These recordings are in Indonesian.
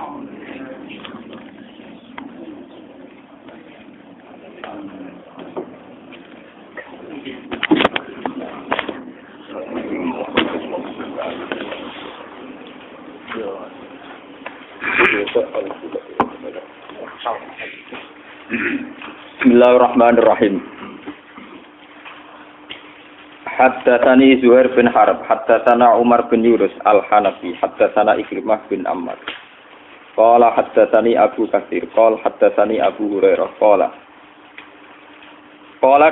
Bismillahirrahmanirrahim. Haddatsani Zuhair bin Harb, haddatsana Umar bin Yunus Al-Hanafi, haddatsana Ikrimah bin Ammar. Qala haddatsani Abu Katsir, qala haddatsani Abu Hurairah, qala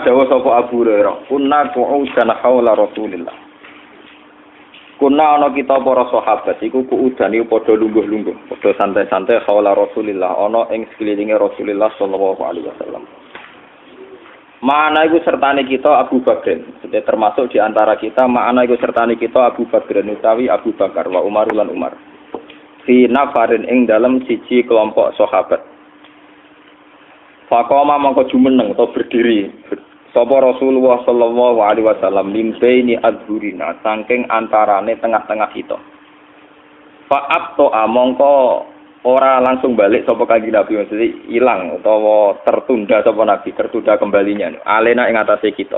dawu sapa Abu Hurairah, kunna qu'udan haula Rasulillah. Kuna ana kita para sahabat iku kuudane padha lungguh-lungguh, padha santai-santai haula Rasulillah ana ing sekelilinge Rasulullah sallallahu alaihi wasallam. Ma'ana iku sertane kita Abu Bakar, termasuk di antara kita ma'ana iku sertane kita Abu Bakar utawi Abu Bakar wa Umar lan Umar. Fi nafarin ing dalem siji kelompok sahabat. Faqama mangko jumeneng atau berdiri sapa Rasulullah sallallahu alaihi wasallam limbaini adzhurina saking antarane tengah-tengah kita. Fa'abto mongko ora langsung balik sapa kanjeng Nabi mesti ilang utawa tertunda sapa Nabi tertunda kembalinya alena ing atase kita.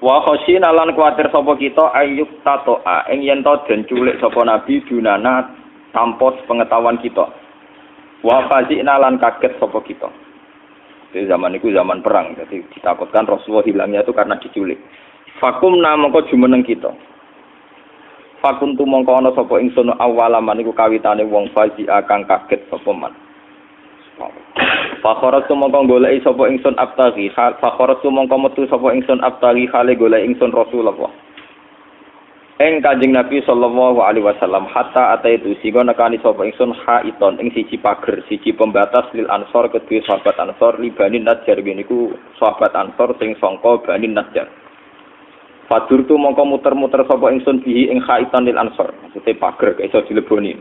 Wa khasyina lan kuwatir sapa kita ayyuk tatoa ing yen to den culik sapa Nabi dunana tanpa pengetahuan kita. Wa fazina lan kaget sapa kita. Di zaman itu zaman perang, jadi ditakutkan Rasulullah hilangnya itu karena diculik. Fakum namangka jumeneng kita. Fakuntu mongko ana sapa ingsun awalaman iku kawitane wong fazi kang kaget sapa man. Fakharatu mongko goleki sapa ingsun abtaghi, fakharatu mongko metu sapa ingsun abtaghi hale goleki ingsun Rasulullah. Ing Kanjeng Nabi sallallahu alaihi wasallam hatta ataitu sing nekani sapa ingsun haiton ing siji pager, siji pembatas lil ansor kedue sahabat ansor libani Najjar niku sahabat ansor sing sangka Bani Najjar. Fadurtu mongko muter-muter sapa ingsun bihi ing haiton lil ansor, maksude pager iso dileboni.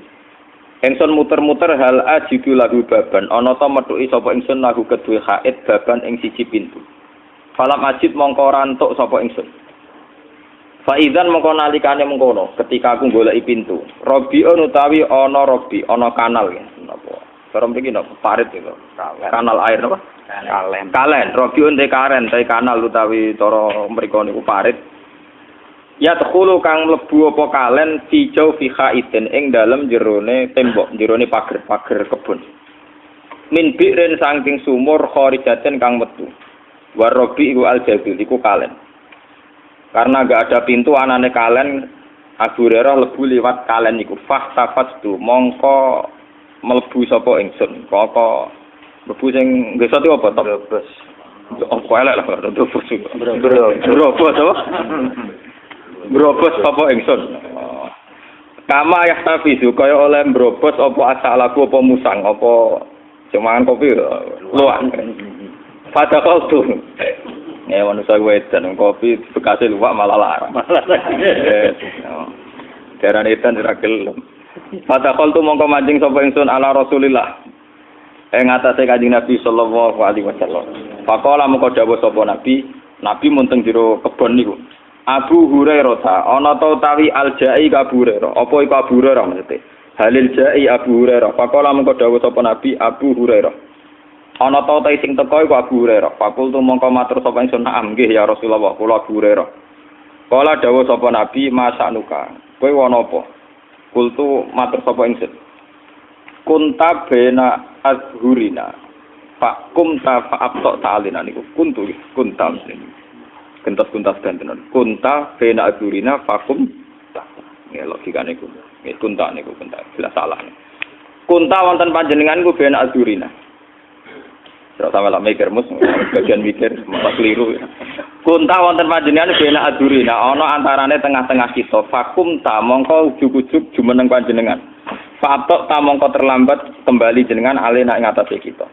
Ingsun muter-muter hal ajidu lagu baban ana ta metuki sapa ingsun lagu kedue hait baban ing siji pintu. Falam ajid mongko ora entuk sapa ingsun. Faizan mengko nalikane mengkono ketika aku goleki pintu. Robiun utawi ana robi, ana kanal ya. Napa? Cara mriki napa? Parit itu. Kanal air napa? Kalen. Kalen. Robiun te karen, te kanal utawi cara mriko niku parit. Ya tekhulu kang mlebu apa kalen hijau fi khaiten ing dalem jerone tembok, jerone pager kebun. Min bi'rin saking sumur kharijaten kang metu. Warobi iku al-jadul iku kalen. Karena enggak ada pintu anane kalen Abu Hurairah lebu liwat kalen iku fahtafatu mongko mlebu sapa ingsun kok mlebu sing desa iki apa to brebes opo elek lah brebes brebes apa brebes sapa ingsun kama yahtafizu kaya oleh brebes apa asalaku apa musang apa cuman kopi luwak padahal tuh ya manusia wedan kopi bekase luwak malah larang. Darane edan ora gelem. Padahal tu mongko manjing sapa ingsun ala Rasulillah. Ing atase Kanjeng Nabi sallallahu alaihi wasallam. Faqala mongko dawuh sapa Nabi mun teng jero kebon niku. Abu Hurairah ta ana ta utawi al-Ja'i Abu Hurairah. Apa iku Abu Hurairah maksudte? Halil Ja'i Abu Hurairah. Faqala mongko dawuh sapa Nabi Abu Hurairah. Ana ta sing teko iku Abu Hurairah. Fakultu mongko matur sapa ingsun na'am nggih ya Rasulullah kula Abu Hurairah. Kala dawuh sapa Nabi masanuka. Kowe ana apa? Kultu matur sapa ingsun. Kunta bena azhurina. Fakum ta fa'abta ta'alina niku. Kuntu kunta mesti. Kentas-kuntas dantenan. Kunta bena azhurina fakum ta. Ya logikane niku. Nggih kunta niku kunta. Jelas salah. Kunta wonten panjenengan niku bena azhurina. Terus sampe lak mikir mus bagian mikir malah keliru. Kunta wonten panjenengan bena adurina ana antarane tengah-tengah kita. Fakum ta mongko ujug-ujug jumeneng panjenengan. Fatok ta mongko terlambat kembali jenengan alena ing atase kita.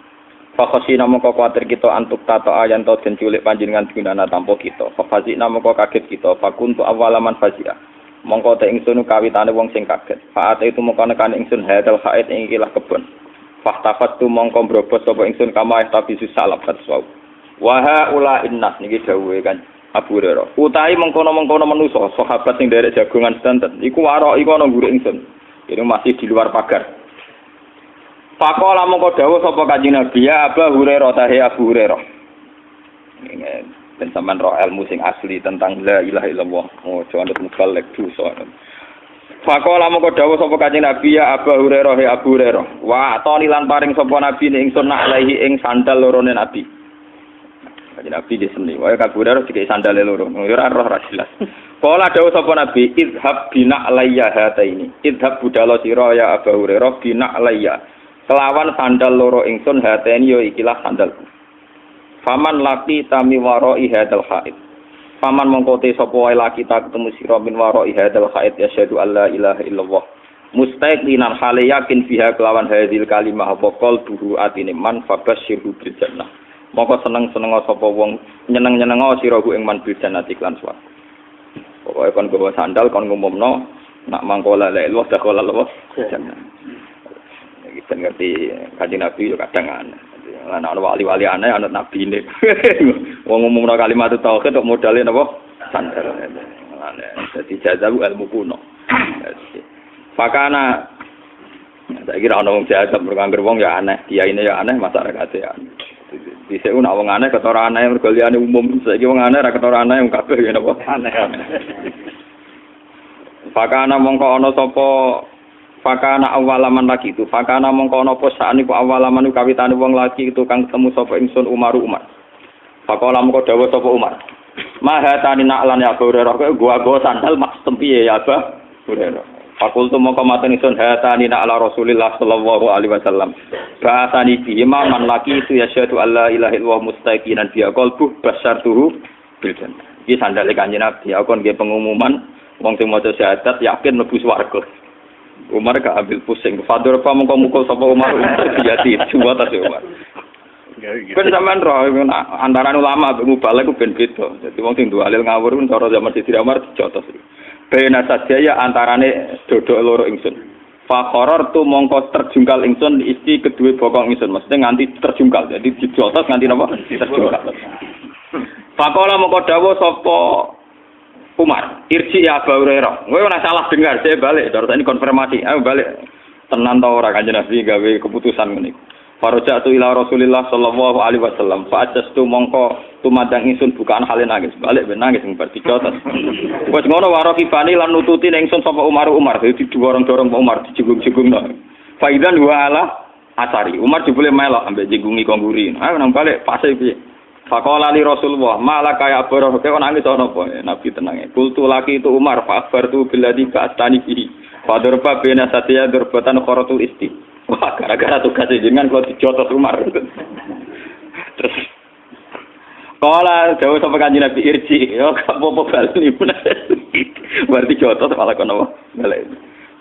Fakhosina mongko kuwatir kita antuk tato ayan to den culik panjenengan gunana tanpa kita. Fafazina mongko kaget kita. Fakuntu awalaman fazia. Mongko te ingsun kawitane wong sing kaget. Faat itu mongko nekane ingsun hadal haid ing ikilah kebon. Fahtafat tu mongko brobos sapa ingsun kama tabisu salaf tasawuf. Wa haula innas niki dawuhe kan Abu Hurairah. Utahi mengkono-mengkono manusa sahabat sing derek jagongan sedanten iku warok iku ana ngguri ingsun. Ini masih di luar pagar. Faqala mongko dawuh sapa Kanjeng Nabi ya Abu Hurairah tahe Abu Hurairah. Ben sampean ro ilmu sing asli tentang la ilaha illallah. Ojo anut mubalik dosa. Faqala mongko dawuh sapa Kanjeng Nabi ya Abu Hurairah he Abu Hurairah. Wa atoni lan paring sapa Nabi ing ingsun alaihi ing sandal lorone Nabi. Kanjeng Nabi diseni wae Abu Hurairah dikek sandale loro. Ora roh ra jelas. Kala dawuh sapa Nabi idhab bina alayya hataini. Idhab budala sira ya Abu Hurairah bina alayya. Kelawan sandal loro ingsun hateni yo ikilah sandalku. Faman laki tami waro ihadal haid. Faman mongkote sapa wae laki tak ketemu sira min waro ihadal haid yasyhadu alla ilaha illallah. Mustaqinan hale yakin fiha kelawan hadil kalimah apa qalbuhu atine man fabasyirhu bil jannah. Mongko seneng-seneng sapa wong nyeneng-nyeneng sira ku ing man bil jannah iklan swarga. Pokoke kon gawa sandal kon ngumumno nak mangkola la ilaha illallah jannah. Kita ngerti Kanjeng Nabi yo kadang aneh. Ana wali-wali aneh ana nabi ini. Wong ngomongno kalimat tauhid kok modale napa? Sandal. Aneh. Dadi jazabu ilmu kuno. Fakana saya kira ana wong jazab mergo wong ya aneh, kiyaine ya aneh, masyarakat ya aneh. Dhisik ana wong aneh ketara aneh mergo liyane umum. Saiki wong aneh ra ketara aneh wong kabeh ya napa? Aneh. Fakana mongko ana sapa fakana awalaman lagi itu fakana mongko ana apa sakniku awalaman kawitane wong lagi itu kang ketemu sapa ingsun Umar. Fakala mongko dawuh sapa Umar. Mahatani naklan ya Abu Hurairah kok gua sandal mak tempiye ya Abu Hurairah. Fakultu mongko maten ingsun hatani nakla Rasulillah sallallahu alaihi wasallam. Bahasani bi man laki itu ya syahadu alla ilaha illallah mustaqinan bi qalbu basyartuhu bil jannah. Iki sandale Kanjeng Nabi aku nggih pengumuman wong sing maca syahadat yakin mlebu swarga. Umar gak ambil pusing. Fadur apa mengko mukul sapa Umar diati coba tas Umar. Ben sampean roh antara ulama mbek mubalek ku ben beda. Dadi wong sing dualil ngawur pun cara zaman Sidina Umar dicotos. Bena sajaya antarane dodok loro ingsun. Fa qaror tu mongko terjungkal ingsun isi kedue bokong ingsun. Maksudnya nganti terjungkal. Jadi dicotos nganti napa? Terjungkal. Faqala mongko dawuh sapa Umar, irji ya Abu Hurairah. Kowe ora salah dengar, saya balik. Terus ini konfirmasi. Ayo balik. Tenan ta ora Kanjeng Nabi gawe keputusan ngene. Farajatu ila Rasulillah sallallahu alaihi wasallam. Fa ajastu mongko tumadang ingsun bukaan hale nangis. Balik ben nangis sing berticotos. Wes ngono waro kifani lan nututi ingsun sapa Umar dadi dorong-dorong Umar dijunggung-junggungno. Faidan wa ala asari. Umar jebule melok ambek jenggungi kongguri. Ayo nang balik pase piye? Faqala li Rasulullah, "Ma kaya Abu Hurairah kok nangis ana apa?" Nabi tenang. Kultu laki itu Umar, fa akhbartu billadzi ba'astani bihi. Fa darba baina satya darbatan qaratul isti. Wah, gara-gara tugas jenengan kalau dijotos Umar. Terus kala dawuh sapa Kanjeng Nabi irji, yo apa-apa bali berarti jotos malah kono balik.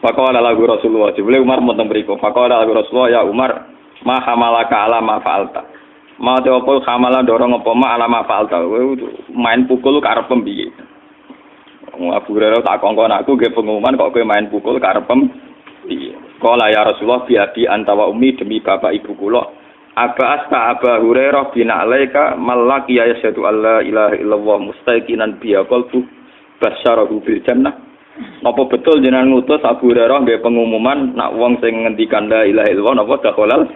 Faqala lahu Rasulullah, jebule Umar mboten mriku. Faqala lahu Rasulullah, ya Umar, ma hamalaka ala ma fa'alta. Mau teopol kamalan dorong apa mak alama falta, main pukul karep piye? Abu Hurairah tak kongkon aku ge pengumuman kok kowe main pukul karep piye? Qala ya Rasulullah bi abi anta wa ummi demi bapak ibu kula. Aba asta Abu Hurairah bina alaika malaki ya syahadu alla ilaha illallah mustaqinan bi qalbu basyarahu bil jannah. Apa betul jenengan ngutus Abu Hurairah ge pengumuman nak wong sing ngendikan la ilaha illallah napa dakhalal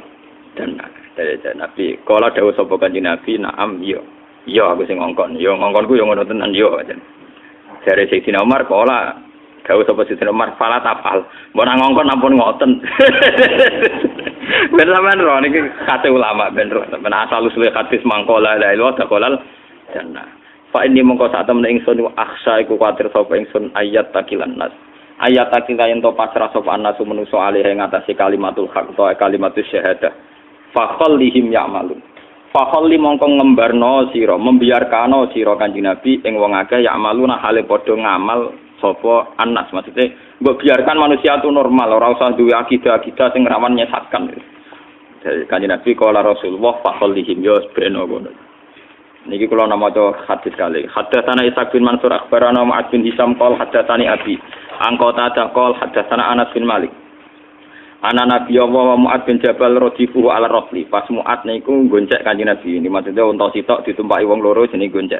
jannah. Nabi, kalau dawuh sapa Kanjeng Nabi, na'am yo. Yo aku sing ngongkon. Yo ngongkonku yo ngono tenan yo. Jare Sayyidina Umar kala dawuh sapa Sayyidina Umar, "Fala tafal." Mbok nang ngongkon ampun ngoten. Ben sampean ro niki kate ulama ben ro. Ben asal usul hadis mangkola la ilaha illallah jannah. Fa inni mongko sak temen ingsun akhsa iku kuwatir sapa ingsun ayat takilan nas. Ayat takilan to pasrah sapa anasu manusa alih ing atase kalimatul haq to kalimatus syahadah. Fakhallihim ya'malun. Fakhalli mongko ngembarno sira, membiarkano sira Kanjeng Nabi ing wong akeh ya'maluna hale padha ngamal sapa anas. Maksudnya mbok biarkan manusia itu normal, ora usah duwe akidah-akidah sing rawan nyesatkan. Jadi Kanjeng Nabi kala Rasulullah fakhallihim yo beno ngono. Niki kula namaca hadis kali. Hadatsana Ishaq bin Mansur akhbarana Mu'ad bin Hisam qol hadatsani Abi. Angkota qol hadatsana Anas bin Malik. Ana Nabi wa Mu'ad bin Jabal radifu ala rafli. Pas Mu'ad niku goncek Kanjeng Nabi. Ini maksudnya unta sitok ditumpaki wong loro jenenge goncek.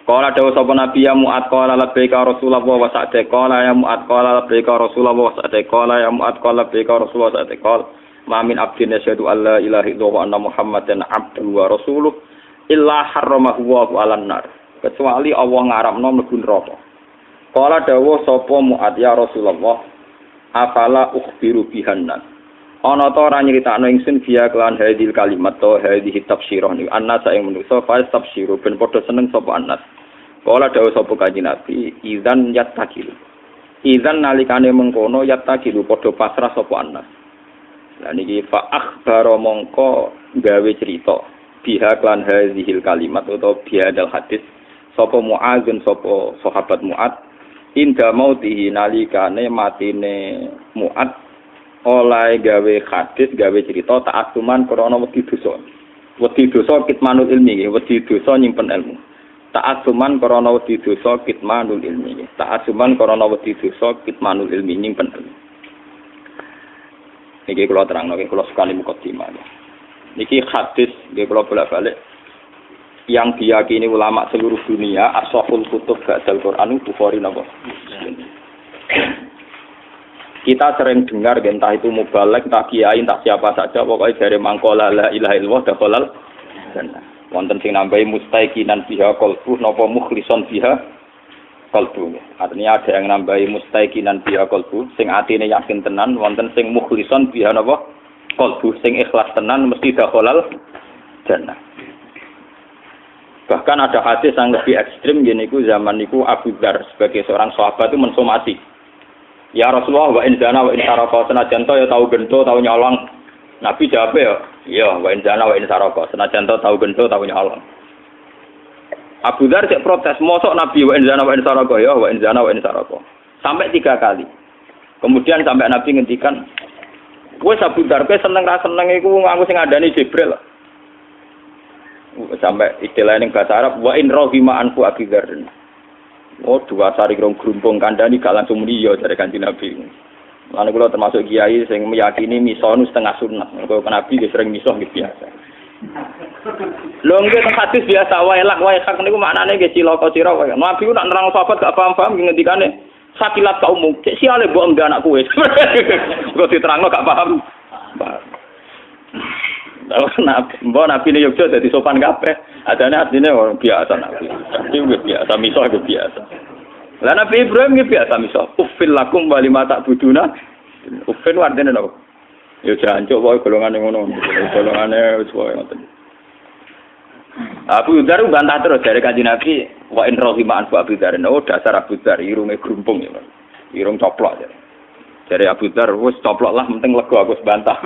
Qala dawuh sapa Nabi ya Mu'ad qala labbaika Rasulullah wa sa'ata qala ya Mu'ad qala labbaika Rasulullah wa sa'ata qala ya Mu'ad qala labbaika Rasulullah wa sa'ata qala Mamin abdin yasyhadu alla ilaha illallah wa anna muhammadan abduhu wa rasuluh illa harramahu wa 'alan nar. Kecuali Allah ngaramno mlebu neraka. Kala dawuh sapa Mu'ad ya Rasulullah, afala ukhbiru bihanna. Ana ta ora nyritakno ingsun biya kelan hadil kalimat to hadhihi tafsirah ni annas ing manusa fa tafsiru ben padha seneng sapa annas. Kala dawuh sapa Kanjeng Nabi, idzan yattaqil. Idzan nalikane mengkono yattaqilu padha pasrah sapa annas. Lah niki fa akhbaro mongko gawe cerita biha klan hadhil kalimat utawa biha dal hadis sapa Mu'adzun sapa sahabat Mu'ad inda mautihi nalikane matine Mu'ad oleh gawe hadis gawe cerita ta'assuman krana wedi dosa. Wedi dosa kitmanul ilmi, wedi dosa nyimpen ilmu. Ta'assuman krana wedi dosa kitmanul ilmi. Ta'assuman krana wedi dosa kitmanul ilmi nyimpen ilmu. Niki kula terangno, kula sekali mukadimah. Niki hadis nggih kula bolak-balik yang diyakini ulama seluruh dunia as-sahul kutub ba'dal Qur'an Bukhari napa. Kita sering dengar entah itu mubalek, entah kiai, entah siapa saja pokoknya dari mangkola la ilaha illallah dakhalal jannah. Wonten sing nambahi mustaiqinan biha qalbu napa mukhlison biha qalbu. Artinya ada yang nambahi mustaiqinan biha qalbu sing atine yakin tenan, wonten sing mukhlison biha napa qalbu sing ikhlas tenan mesti dakhalal jannah. Bahkan ada hadis yang lebih ekstrim yaitu zaman niku Abu Dzar sebagai seorang sahabat itu mensomasi. Ya Rasulullah wa in zana wa in saraka senajan to ya tau gento tau nyolong. Nabi jawab ya, iya wa in zana wa in saraka senajan to tau gento tau nyolong. Abu Dzar cek protes, mosok Nabi wa in zana wa in saraka ya wa in zana wa in saraka. Sampai 3 kali. Kemudian sampai Nabi ngendikan, "Wes Abu Dzar kowe seneng ra seneng iku aku sing ngandani Jibril." Sampai istilah ning bahasa Arab wa in rahima anfu Abu Dzar. Oh, 2 sari rong grumpung kandhani gak langsung muni ya dari Kanjeng Nabi. Lan kula termasuk kiai sing meyakini misonu setengah sunnah. Mergo Nabi wis sering misah gitu biasa. Lho nggih teng hadis biasa wae lak wae hak niku maknane nggih cilaka sira wae. Nabi ku nak nerang sahabat gak paham-paham ngendikane sakilat kaummu. Cek siale mbok enggak anak kowe. Kok diterangno gak paham. Mbok Nabi ne yo dadi sopan kabeh. Adane artine orang biasa Nabi. Nabi biasa misah biasa. Lah Nabi Ibrahim nggih biasa misah. Uffil lakum wa lima ta'buduna. Uffil artine napa? Ya jancuk wae golongane ngono. Golongane wis wae ngoten. Abu Dzar bantah terus dari Kanjeng Nabi, wa in rahima anfu Abu Dzar. Oh dasar Abu Dzar irunge grumpung ya. Irung coplok ya. Dari Abu Dzar wis coplok lah penting lega aku bantah.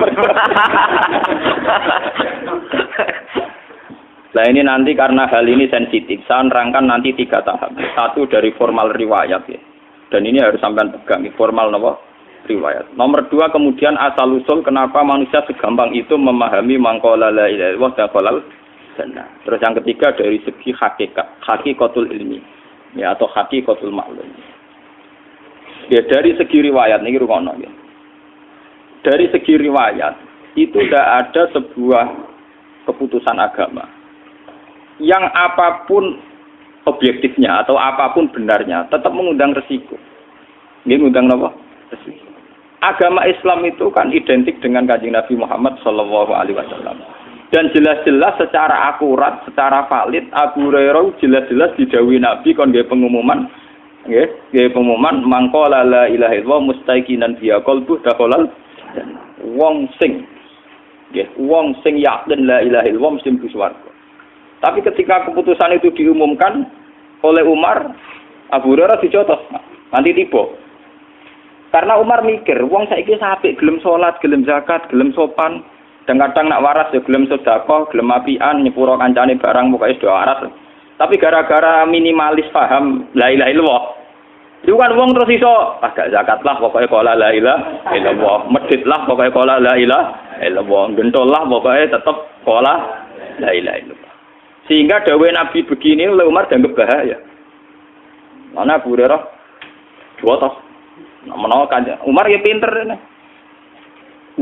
Nah ini nanti karena hal ini sensitif, saya nerangkan nanti 3 tahap. 1 dari formal riwayat ya. Dan ini harus sampean pegang, formal apa? Riwayat. Nomor 2 kemudian asal usul kenapa manusia segampang itu memahami mangkola la ilaha illallah dakhalal jannah. Terus yang ketiga dari segi hakikat, hakikatul ilmi ya atau hakikatul ma'lum. Ya dari segi riwayat niki rukono ya. Dari segi riwayat itu tidak ada sebuah keputusan agama yang apapun objektifnya atau apapun benarnya tetap mengundang resiko. Ini mengundang apa? Resiko. Agama Islam itu kan identik dengan Kanjeng Nabi Muhammad sallallahu alaihi wasallam. Dan jelas-jelas secara akurat, secara valid Abu Hurairah jelas-jelas didhawuhi Nabi kon nggih pengumuman nggih, nggih pengumuman mangqala la ilaha illallah mustaiqinan biha qalbu dakhalal wong sing nggih, wong sing yakin la ilaha illallah mesti mlebu swarga. Tapi ketika keputusan itu diumumkan oleh Umar, Abu Hurairah dicotos, nanti tiba. Karena Umar mikir, wong saiki apik, gelem salat, gelem zakat, gelem sopan, dan kadang nak waras ya gelem sedekah, gelem apian, nyepuro kancane barang pokoke do waras. Tapi gara-gara minimalis paham la ilaha illallah. Itu kan wong terus iso, gak zakat lah pokoke qala la ilaha illallah, medhit lah pokoke qala la ilaha illallah, gentol lah pokoke tetep qala la ilaha illallah. Sehingga dawuh Nabi begini oleh Umar dianggap bahaya. Mana Abu Hurairah jotos. Menawa kan Umar ya pinter ini.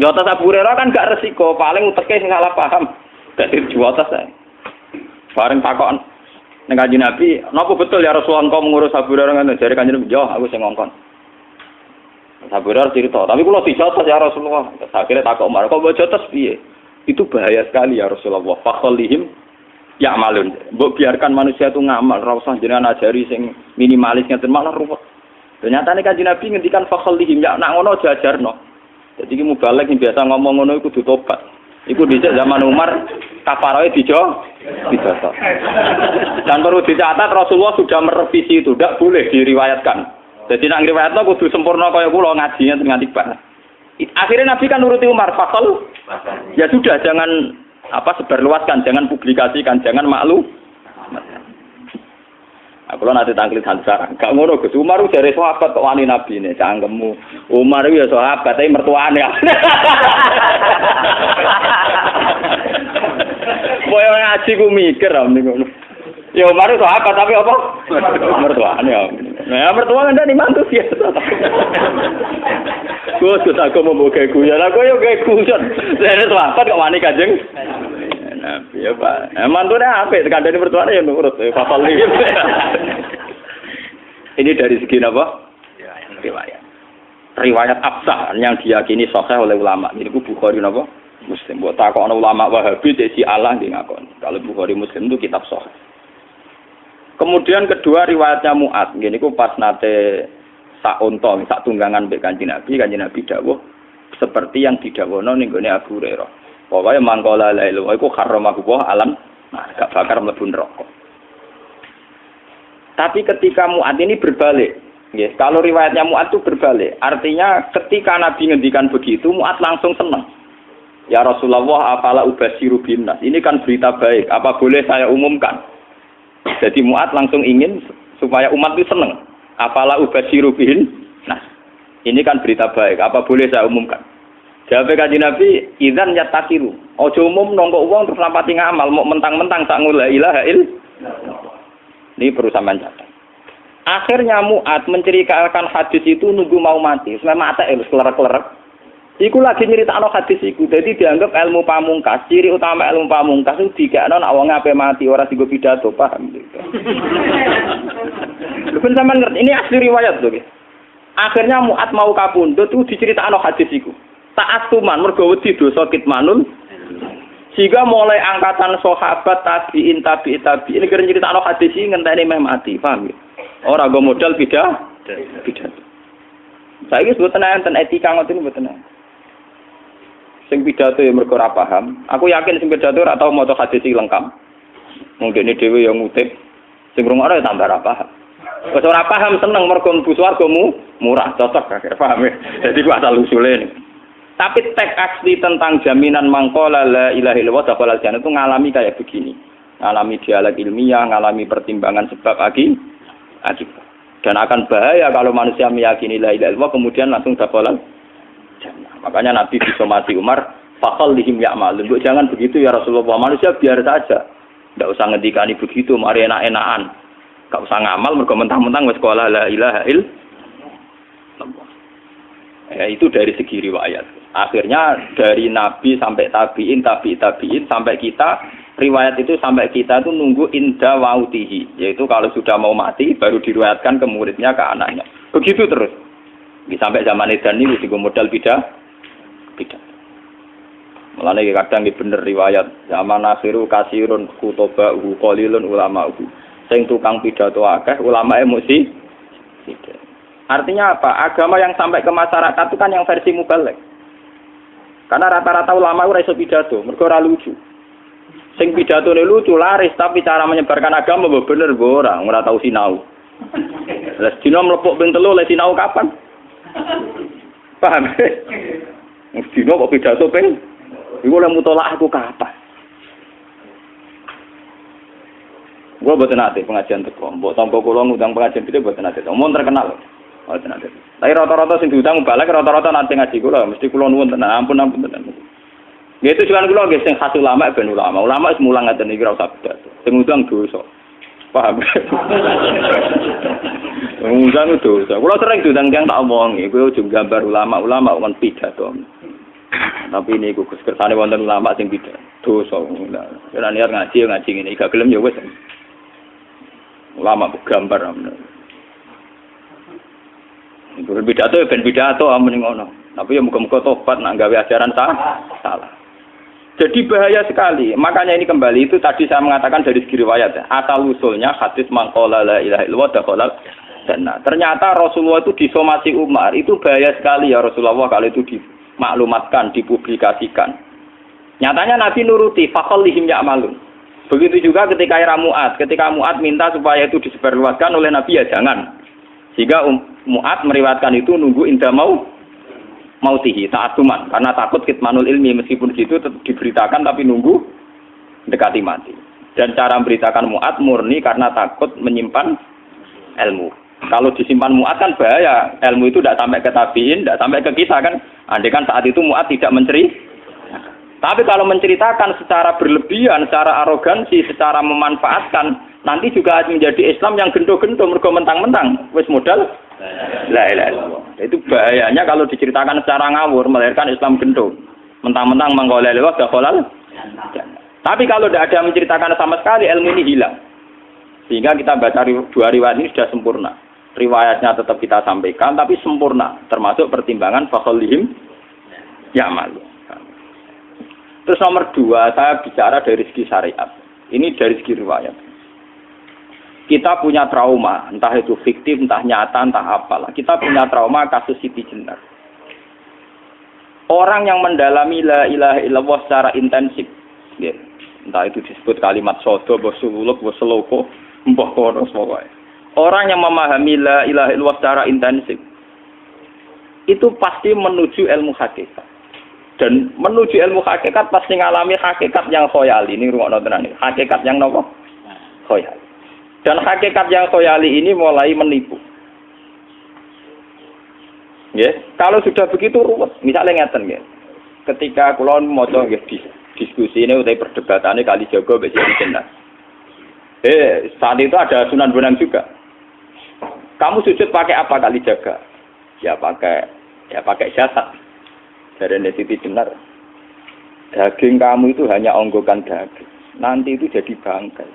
Jotos Abu Hurairah kan gak resiko, paling uteke sing salah paham. Dadi jotos ae. Bareng takon ning Kanjeng Nabi, "Napa betul ya Rasulullah engkau mengurus Abu Hurairah?" Jare Kanjeng Nabi, "Yo, aku sing ngongkon." Sabar cerita, tapi kula dijotos ya Rasulullah. Akhirnya takok Umar, kok mbok jotos piye? Itu bahaya sekali ya Rasulullah. Fakholihim ya'malun. Mbok biarkan manusia itu ngamal, ora usah jenengan ajari sing minimalis ngeten malah ruwet. Ternyata nek Kanjeng Nabi ngendikan fakholihim ya nak ngono aja ajarno. Jadi ki mubalek sing biasa ngomong ngono iku kudu tobat. Iku dhisik zaman Umar kafarahe dijotos. Dan perlu dicatat Rasulullah sudah merevisi itu, tidak boleh diriwayatkan. Jadi nak riwayatno kudu sempurna kaya kula ngajinya nganti banget. Akhirnya Nabi kan nuruti Umar, fakol. Ya sudah jangan sebarluaskan, jangan publikasikan, jangan maklum. Aku nanti tangklit hansaran. Gak ngono Gus. Umar ku jare sahabat kok wani Nabi ne, cangkemmu. Umar ku ya sahabat tapi mertuane. Boyo ngaji ku mikir ngono. Ya Umar itu sahabat tapi apa? Mertuane. Nah, mertua kan dari mantu biasa. Gus aku mau gawe guyon. Aku yo gawe guyon. Saya sahabat kok wani Kanjeng. Nah, ya Pak. Mantune apik kandhane mertuane ya nurut. Fasal iki. Ini dari segi apa? Riwayat. Riwayat absah yang diyakini sahih oleh ulama. Ini ku Bukhari napa? Muslim. Mbok takokno ulama Wahabi dek si Allah nggih ngakon. Kalau Bukhari Muslim itu kitab sahih. Kemudian kedua riwayatnya Mu'ad, gini ku pas nate sak unta, sak tunggangan mbek Kanjeng Nabi dawuh seperti yang didhawuhna ning gone Abu Hurairah. Pokoke mangkola la ilaha iku haramahu wa alam, gak bakar mlebu neraka. Tapi ketika Mu'ad ini berbalik, nggih, kalau riwayatnya Mu'ad itu berbalik, artinya ketika Nabi ngendikan begitu, Mu'ad langsung senang. Ya Rasulullah, afala ubasyiru binnas. Ini kan berita baik, apa boleh saya umumkan? Jadi Mu'ad langsung ingin supaya umat itu senang. Afala ubasyiru bin. Nah, ini kan berita baik. Apa boleh saya umumkan? Jawab Kanjeng Nabi, idzan yatakiru. Aja umum nongko wong terus lampati ngamal, mau mentang-mentang sak la ilaha illallah. Ini perlu sampean catat. Akhirnya Mu'ad menceritakan hadis itu nunggu mau mati. Selama mata kelerek-kelerek. Iku lagi nyeritakno hadis iku. Jadi dianggap ilmu pamungkas, ciri utama ilmu pamungkas itu digakno nek wong ape mati ora dienggo pidato, paham gitu. Lha ben sampean ngerti ini asli riwayat lho. Akhirnya Mu'ad mau kapundhut itu diceritakno hadis iku. Taat tuman mergo wedi dosa kitmanul. Sehingga mulai angkatan sahabat tabi'in ini kira nyeritakno hadis iki ngenteni meh mati, paham ya? Ora go modal pidato. Saiki mboten enten etika ngoten mboten. Sing pidato ya mergo ora paham. Aku yakin sing pidato ora tau maca hadis iki lengkap. Mung dene dhewe ya ngutip. Sing rungokno ya tambah ora paham. Wis ora paham seneng mergo mlebu swargamu murah, cocok akhir paham ya. Jadi ku asal usule. Tapi teks asli tentang jaminan mangkola la ilaha illallah dakhalal jannah itu ngalami kayak begini. Ngalami dialog ilmiah, ngalami pertimbangan sebab akibat. Dan akan bahaya kalau manusia meyakini la ilaha illallah kemudian langsung dakhalal jannah. Makanya Nabi disomasi Umar, fakal lihim ya'malun. Jangan begitu ya Rasulullah. Manusia biar saja. Tidak usah ngedikani begitu, mari enak-enakan. Tidak usah ngamal, mergo mentang-mentang wis sekolah la ilaha illallah. Itu dari segi riwayat. Akhirnya dari Nabi sampai tabi'in sampai kita, riwayat itu sampai kita itu nunggu inda wautihi. Yaitu kalau sudah mau mati, baru diriwayatkan ke muridnya, ke anaknya. Begitu terus. Sampai zaman edan ini juga modal beda. Mulane kadang iki bener riwayat zaman akhiru kasirun khutobahu qalilun ulama'u. Sing tukang pidato akeh ulamae mesti tidak. Artinya apa? Agama yang sampai ke masyarakat itu kan yang versi mubalek. Karena rata-rata ulama ora iso pidato, mergo ora lucu. Sing pidatone lucu laris tapi cara menyebarkan agama bener ora tau sinau. Lah dina mlepuk ping 3 le sinau kapan? Paham? Mesti kok pidato ping iku oleh mutolaah aku kapan? Gua boten nate pengajian teko. Mbok tampa kula ngundang pengajian itu boten nate. Omong terkenal. Boten nate. Tapi rata-rata sing diundang balik rata-rata nate ngaji kula, mesti kula nuwun tenan. Ampun tenan. Ya itu juga kula nggih sing khas ulama ben ulama. Ulama wis mulang ngaten iki ora usah pidato. Sing ngundang dosa. Paham? Ngundang dosa. Kula sering diundang yang tak omongi, kowe ojo gambar ulama kon pidato. Tapi ini gugus kersane wonten ulama sing pidato. Dosa. Ora niat ngaji ngene, gak gelem ya wis. Ulama gambar. Pidato ya ben pidato amun ngono. Tapi ya muga-muga tobat nak gawe ajaran salah. Jadi bahaya sekali. Makanya ini kembali itu tadi saya mengatakan dari segi riwayat. Asal usulnya hadis mangqala la ilaha illallah dakhala jannah. Ternyata Rasulullah itu disomasi Umar. Itu bahaya sekali ya Rasulullah kalau itu dimaklumatkan, dipublikasikan. Nyatanya Nabi nuruti faqallihim ya'malun. Begitu juga ketika era Mu'ad. Ketika Mu'ad minta supaya itu disebarluaskan oleh Nabi ya jangan. Sehingga Mu'ad meriwayatkan itu nunggu indah mautihi ta'atuman karena takut kitmanul ilmi meskipun gitu tetap diberitakan tapi nunggu dekati mati. Dan cara memberitakan Mu'ad murni karena takut menyimpan ilmu. Kalau disimpan Mu'ad kan bahaya, ilmu itu tidak sampai ke tabiin, tidak sampai ke kita kan. Andai kan saat itu Mu'ad tidak tapi kalau menceritakan secara berlebihan, secara arogansi, secara memanfaatkan, nanti juga menjadi Islam yang gendo-gendo mergo mentang-mentang wis modal la ilaha illallah. Itu bahayanya kalau diceritakan secara ngawur melahirkan Islam gendong. Mentang-mentang mangqala la ilaha illallah. Tapi kalau tidak ada menceritakan sama sekali ilmu ini hilang. Sehingga kita baca dua riwayat ini sudah sempurna. Riwayatnya tetap kita sampaikan tapi sempurna termasuk pertimbangan faqallihim ya'malu. Terus nomor 2 saya bicara dari segi syariat. Ini dari segi riwayat. Kita punya trauma, entah itu fiktif, entah nyata, entah apalah. Kita punya trauma kasus Siti Jenar. Orang yang mendalami la ilaha illallah secara intensif, ya, entah itu disebut kalimat sodo, bosuluk, boseloko, mbah kono pokoknya. Orang yang memahami la ilaha illallah secara intensif, itu pasti menuju ilmu hakikat. Dan menuju ilmu hakikat pasti ngalami hakikat yang khoyali. Ini rungokno tenan iki. Hakikat yang nopo? Khoyali. Dan hakikat yang khoyali ini mulai menipu. Nggih, kalau sudah begitu ruwet. Misalnya ngeten nggih. Ketika kula maca nggih diskusi ini utai perdebatannya kali jago mbek Siti Jenar. Saat itu ada Sunan Bonang juga. Kamu sujud pakai apa kali jaga? Ya pakai jasad. Dari Siti Jenar, daging kamu itu hanya onggokan daging. Nanti itu jadi bangkai.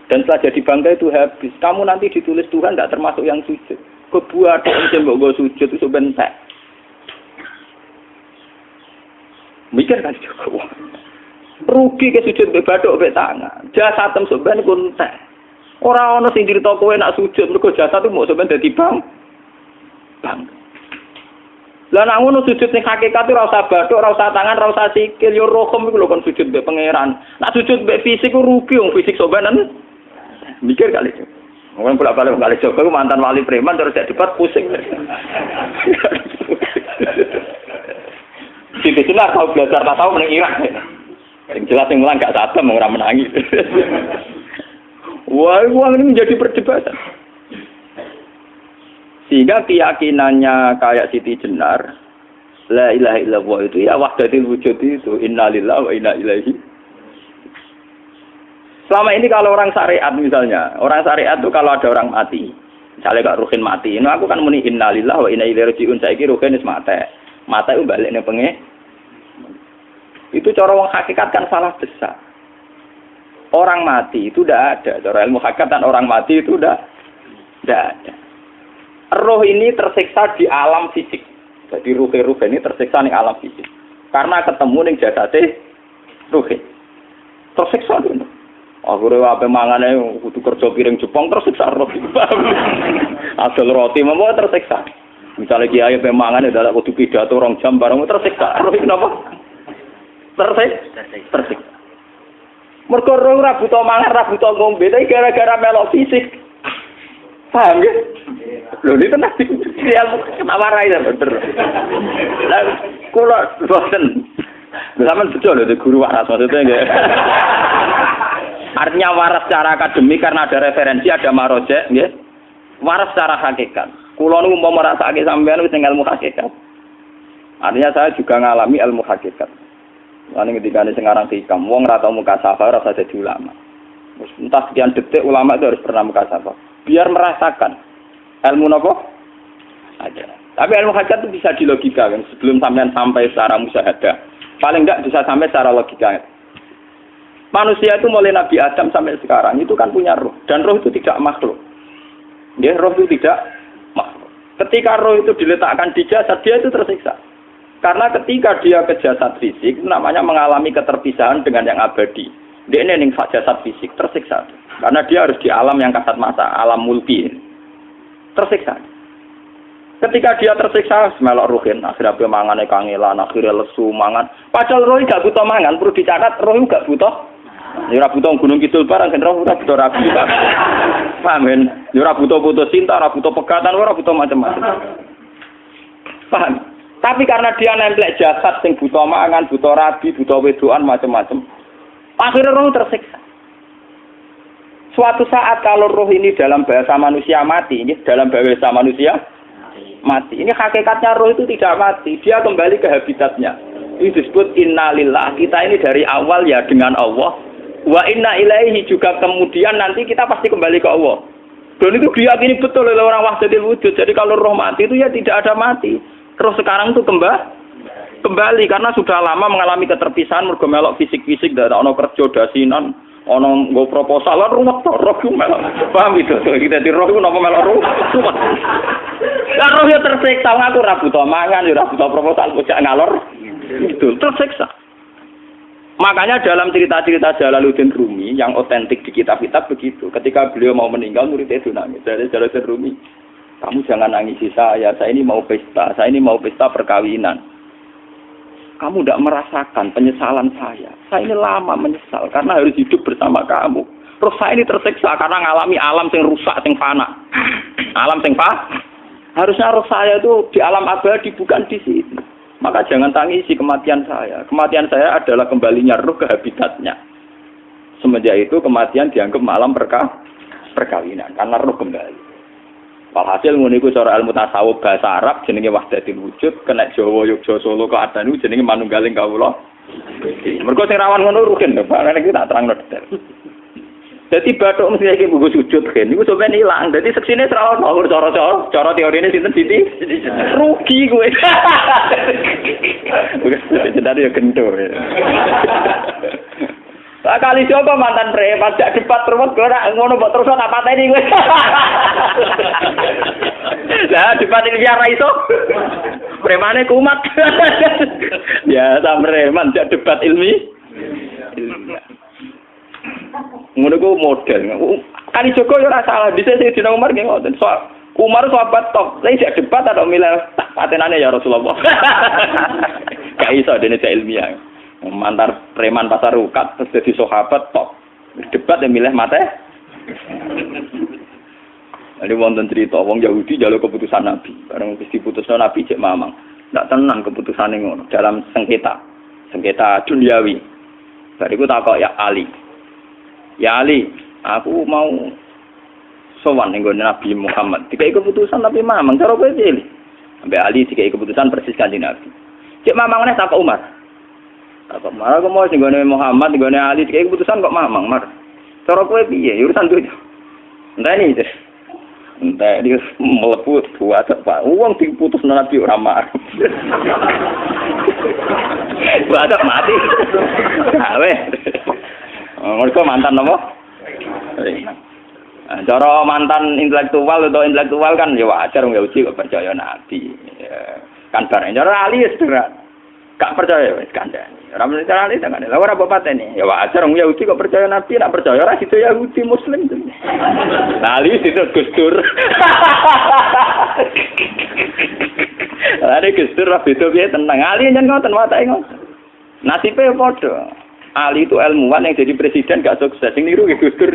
Dan setelah jadi bangkai itu habis. Kamu nanti ditulis Tuhan tidak termasuk yang sujud. Kebuat yang mbok sujud itu sebentar. Mikir kan juga. Rugi ke sujud mbek bathuk mbek tangan. Jasad tem sampean kuntek. Ora ana sing crita kowe nak sujud mergo jasad itu mbok sampean dadi bang. Lah nek ngono sujud ning hakikat ora usah bathuk, ora usah tangan, ora usah sikil, yo rohom iku lho kon sujud mbek pangeran. Nek sujud mbek fisik ku rugi wong fisik sobanan. Mikir kali. Wong bolak-balik kali Joko mantan wali preman terus jadi debat pusing. Siti Jenar tahu belajar tak tahu ning Irak. Sing jelas sing mulang gak satem ora menangi. Wah, ini menjadi perdebatan. Sehingga keyakinannya kayak Siti Jenar, la ilaha illallah itu ya wahdatul wujud itu, innalillahi wa inna ilaihi. Selama ini kalau orang syariat misalnya, orang syariat itu kalau ada orang mati, misalnya Kak Ruhin mati, ini aku kan muni innalillahi wa inna ilaihi raji'un, saiki Ruhin wis mati. Mati itu balik ning pengen. Itu cara wong hakikat kan salah besar. Orang mati itu tidak ada, cara ilmu hakikat orang mati itu tidak ada. Roh ini tersiksa di alam fisik. Jadi ruh ini tersiksa di alam fisik. Karena ketemu ning jasate ruh. Tersiksa dulu. Akhire ape mangane kudu kerja piring Jepang tersiksa roh. Asal roti memang tersiksa. Misalnya kiai ape mangane dadak kudu pidato 2 jam bareng tersiksa. Roh kenapa? Tersiksa. Mergo roh ora buta mangan, ora buta ngombe, tapi gara-gara melok fisik. Paham ya? Lho ini tenang di ilmu kenapa rai bener. Lah kula boten. Sampeyan betul lho guru waras maksudnya nggih. Artinya waras secara akademik karena ada referensi, ada marojek nggih. Waras secara hakikat. Kula niku mau merasake sampeyan wis ilmu hakikat. Artinya saya juga ngalami ilmu hakikat. Lan ketika sing aran hikam wong ora tau muka safar ora usah dadi ulama. Entah sekian detik ulama itu harus pernah muka safar. Biar merasakan ilmu nopo ada. Tapi ilmu hakikat itu bisa dilogikakan sebelum sampai secara musyahadah. Paling enggak bisa sampai secara logika. Manusia itu mulai Nabi Adam sampai sekarang itu kan punya roh dan roh itu tidak makhluk. Ya, roh itu tidak makhluk. Ketika roh itu diletakkan di jasad, dia itu tersiksa. Karena ketika dia ke jasad fisik, namanya mengalami keterpisahan dengan yang abadi. Dia ini jasad fisik, tersiksa. Karena dia harus di alam yang kasat mata, alam mulki. Tersiksa. Ketika dia tersiksa, melok ruhin, akhirnya dia mangannya kangelan, akhirnya lesu, mangan. Padahal roh gak butuh mangan, perlu dicatat, roh gak butuh. Ya ora butuh gunung kidul barang, kan ora butuh rabi. Paham kan? Ya ora butuh putus cinta, ora butuh pegatan, ora butuh macam-macam. Paham? Tapi karena dia nemplek jasad sing butuh mangan, butuh rabi, butuh wedoan macam-macam. Akhirnya roh tersiksa. Suatu saat kalau roh ini dalam bahasa manusia mati, ini dalam bahasa manusia mati. Ini hakikatnya roh itu tidak mati, dia kembali ke habitatnya. Ini disebut innalillah. Kita ini dari awal ya dengan Allah. Wa inna ilaihi juga kemudian nanti kita pasti kembali ke Allah. Dan itu diyakini betul oleh orang wahdatul wujud. Jadi kalau roh mati itu ya tidak ada mati. Terus sekarang itu kembali karena sudah lama mengalami keterpisahan mergo melok fisik-fisik dan ono kerja dasinan, ono nggo proposal ruwet to roh ku melok. Paham itu? Kita di roh ku napa melok ruwet. Lah roh ya tersiksa aku ora butuh mangan, ya ora butuh proposal bocah ngalor. Itu tersiksa. Makanya dalam cerita-cerita Jalaluddin Rumi yang otentik di kitab-kitab begitu. Ketika beliau mau meninggal, muridnya itu nangis. Dari Jalaluddin Rumi, kamu jangan nangisi saya ini mau pesta, saya ini mau pesta perkawinan. Kamu tidak merasakan penyesalan saya. Saya ini lama menyesal karena harus hidup bersama kamu. Terus saya ini tersiksa karena ngalami alam yang rusak, yang fana. Alam yang fana. Harusnya roh saya itu di alam abadi, bukan di sini. Maka jangan tangisi kematian saya. Kematian saya adalah kembalinya roh ke habitatnya. Semenjak itu kematian dianggap malam perkawinan. Karena roh kembali. Walhasil nguniku cara ilmu tasawuf bahasa Arab jenenge wahdatul wujud. Kena Jawa, Yogyakarta, Solo, Keadaan itu jenenge manunggaling kawula. Mergo sing rawan ngono rugen lho. Pak nek tak terangno detail. Jadi batuk mesti iki buku sujud kan. Iku sampeyan ilang. Dadi seksine ora ono cara teorine sinten Siti? Rugi kowe. Jadi ya gendor. Lah kali coba mantan preman jak debat terus ora ngono mbok terus tak pateni kowe. Lah debat iki ora iso. Premane kumat. Biasa preman jak debat ilmi. Ngono ku model. Kali Joko yo ora salah, dhisik dina Umar nggih ngoten. Umar sahabat top, lha isih debat atau milih tak patenane ya Rasulullah. Gak iso dene ilmiah. Mantar preman pasar ukat terus dadi sahabat top. Debat ya milih mate. Ada wonten cerita wong Yahudi njaluk keputusan Nabi. Bareng wis diputusno Nabi cek mamang. Ndak tenang keputusane ngono dalam sengketa duniawi. Bariku takok ya Ali. Ya Ali, aku mau sowan ning Nabi Muhammad. Dikai keputusan Nabi mamang cara kowe pilih. Sampai Ali dikai keputusan persis kanjeng Nabi. Cek mamang meneh takok Umar. Takok Umar aku mau sing Muhammad, ning Ali dikai keputusan kok mamang, Mar. Cara kowe piye? Urusan duit. Enteni itu. Entah dia meleput buat apa? Uang diputus Nabi ora marah. Buat mati. Gawe. Mereka mantan apa? Cara mantan intelektual atau intelektual kan ya wajar nggak uji kok percaya Nabi. Ya, kan bareng cara Ali ya sudah gak percaya wis kandhani. Ora mesti cara Ali kan. Lah ora bapak ini. Ya wajar wong Yahudi kok percaya Nabi, nak percaya ora situ Yahudi Muslim. Nah Ali itu Gus Dur. Lah Gus Dur beda piye tenang. Ali nyen ngoten watake ngoten. Nasibe padha. Ali itu ilmuwan yang jadi presiden gak sukses, yang niru ke Gus Dur.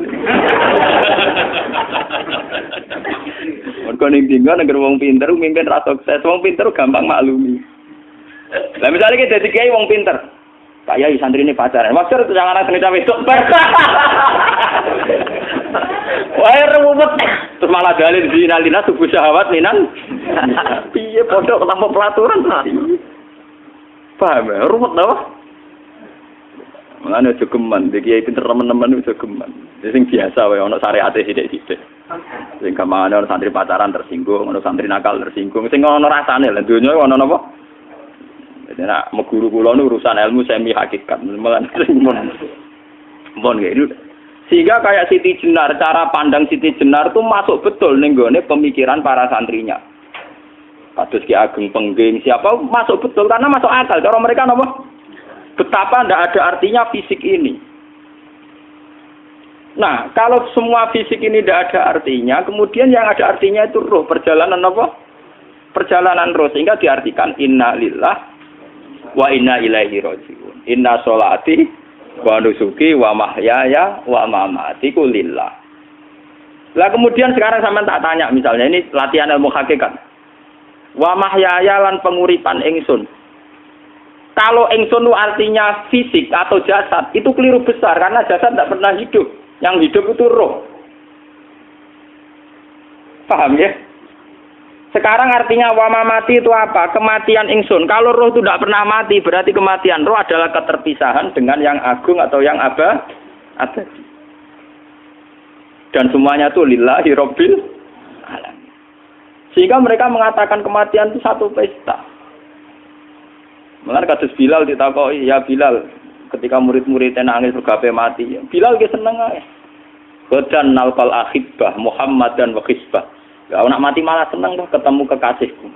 Mereka ning-tinggal negara wong pinter, mimpin ra sukses, wong pinter gampang maklumi. Lah misalnya kita jadi kiai wong pinter, kayak santri ini pacaran, maksud itu jangan langsung cawe itu. Wah ruwet, terus malah dalil zinalina tubuh syahwat minan. Piye pondok tanpa pelaturan. Paham ya, ruwet tau. Mengane aja geman, iki kiai pinter teman-teman aja geman. Sing biasa wae ana syariate sithik-sithik. Sing kamane ana santri pacaran tersinggung, ana santri nakal tersinggung, sing ana rasane lha donya ana napa? Dadi nek meguru kula nu urusan ilmu semi hakikat. Mun gitu. Sehingga kayak Siti Jenar, cara pandang Siti Jenar tuh masuk betul ning gone pemikiran para santrinya. Kados Ki Ageng Pengging, siapa masuk betul karena masuk akal. Cara mereka napa? Betapa tidak ada artinya fisik ini. Nah, kalau semua fisik ini tidak ada artinya, kemudian yang ada artinya itu roh, perjalanan apa? Perjalanan roh, sehingga diartikan inna lillah wa inna ilaihi raji'un. Inna sholati wa nusuki wa mahyaya wa mamatiku lillah. Lah kemudian sekarang sampean tak tanya misalnya ini latihan ilmu hakikat. Wa mahyaya lan penguripan ingsun. Kalau ingsun itu artinya fisik atau jasad, itu keliru besar karena jasad tidak pernah hidup. Yang hidup itu roh. Paham ya? Sekarang artinya wa mamati itu apa? Kematian ingsun. Kalau roh itu tidak pernah mati, berarti kematian roh adalah keterpisahan dengan yang agung atau yang abadi. Dan semuanya itu lillahi rabbil alamin. Sehingga mereka mengatakan kematian itu satu pesta. Mulane kados Bilal ditakoki, ya Bilal, ketika murid-muridnya nangis bergape mati, Bilal ge seneng ae. Badan nalqal ahibbah Muhammad dan wa hisbah. Ya anak mati malah seneng tuh ketemu kekasihku.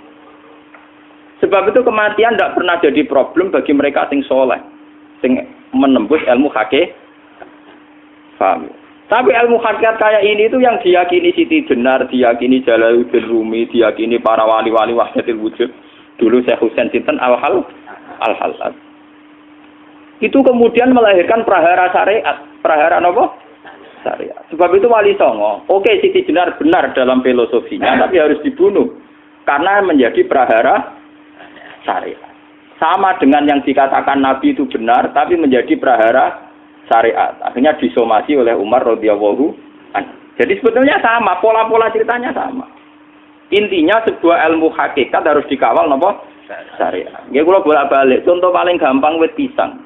Sebab itu kematian tidak pernah jadi problem bagi mereka sing soleh, sing menembus ilmu hakikat. Paham? Tapi ilmu hakikat kayak ini itu yang diyakini Siti Jenar, diyakini Jalaluddin Rumi, diyakini para wali-wali wahdatul wujud. Dulu Syekh Husain Sinten Al-Halal. Itu kemudian melahirkan prahara syariat. Prahara apa? Syariat. Sebab itu Wali Songo, oke Siti Jenar benar dalam filosofinya, tapi harus dibunuh. Karena menjadi prahara syariat. Sama dengan yang dikatakan Nabi itu benar, tapi menjadi prahara syariat. Akhirnya disomasi oleh Umar radhiyallahu anhu. Jadi sebetulnya sama, pola-pola ceritanya sama. Intinya sebuah ilmu hakikat harus dikawal napa? Syariat. Nggih kula bolak-balik, contoh paling gampang wit pisang.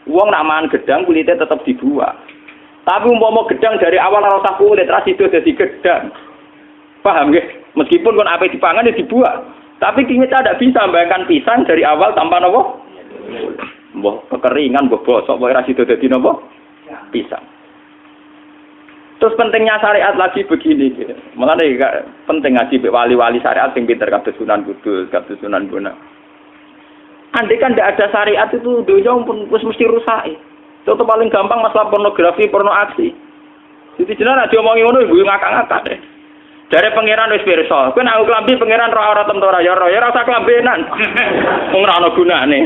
Wong nak mangan gedang kulitnya tetap dibuang. Tapi umpama gedang dari awal ora usah kulit, terus itu dadi gedang. Paham nggih? Meskipun kon ape dipangan ya dibuang. Tapi kita tidak bisa membayangkan pisang dari awal tanpa napa? Mbah kekeringan, mbah bosok, mbah ora sida dadi napa? Pisang. Terus pentingnya syariat lagi begini, gitu. Mulane penting ngaji wali-wali syariat sing pinter kados Sunan Kudus, kados Sunan Bonang. Andai kan tidak ada syariat itu dunia pun mesti rusak. Contoh paling gampang masalah pornografi, porno aksi. Jadi jenengan nek diomongi ngono ibu ngakak-ngakak deh. Dari pangeran wis pirsa, kowe nek klambi pangeran ora ora tentu ora ya ora usah klambenan. Wong ora ana gunane.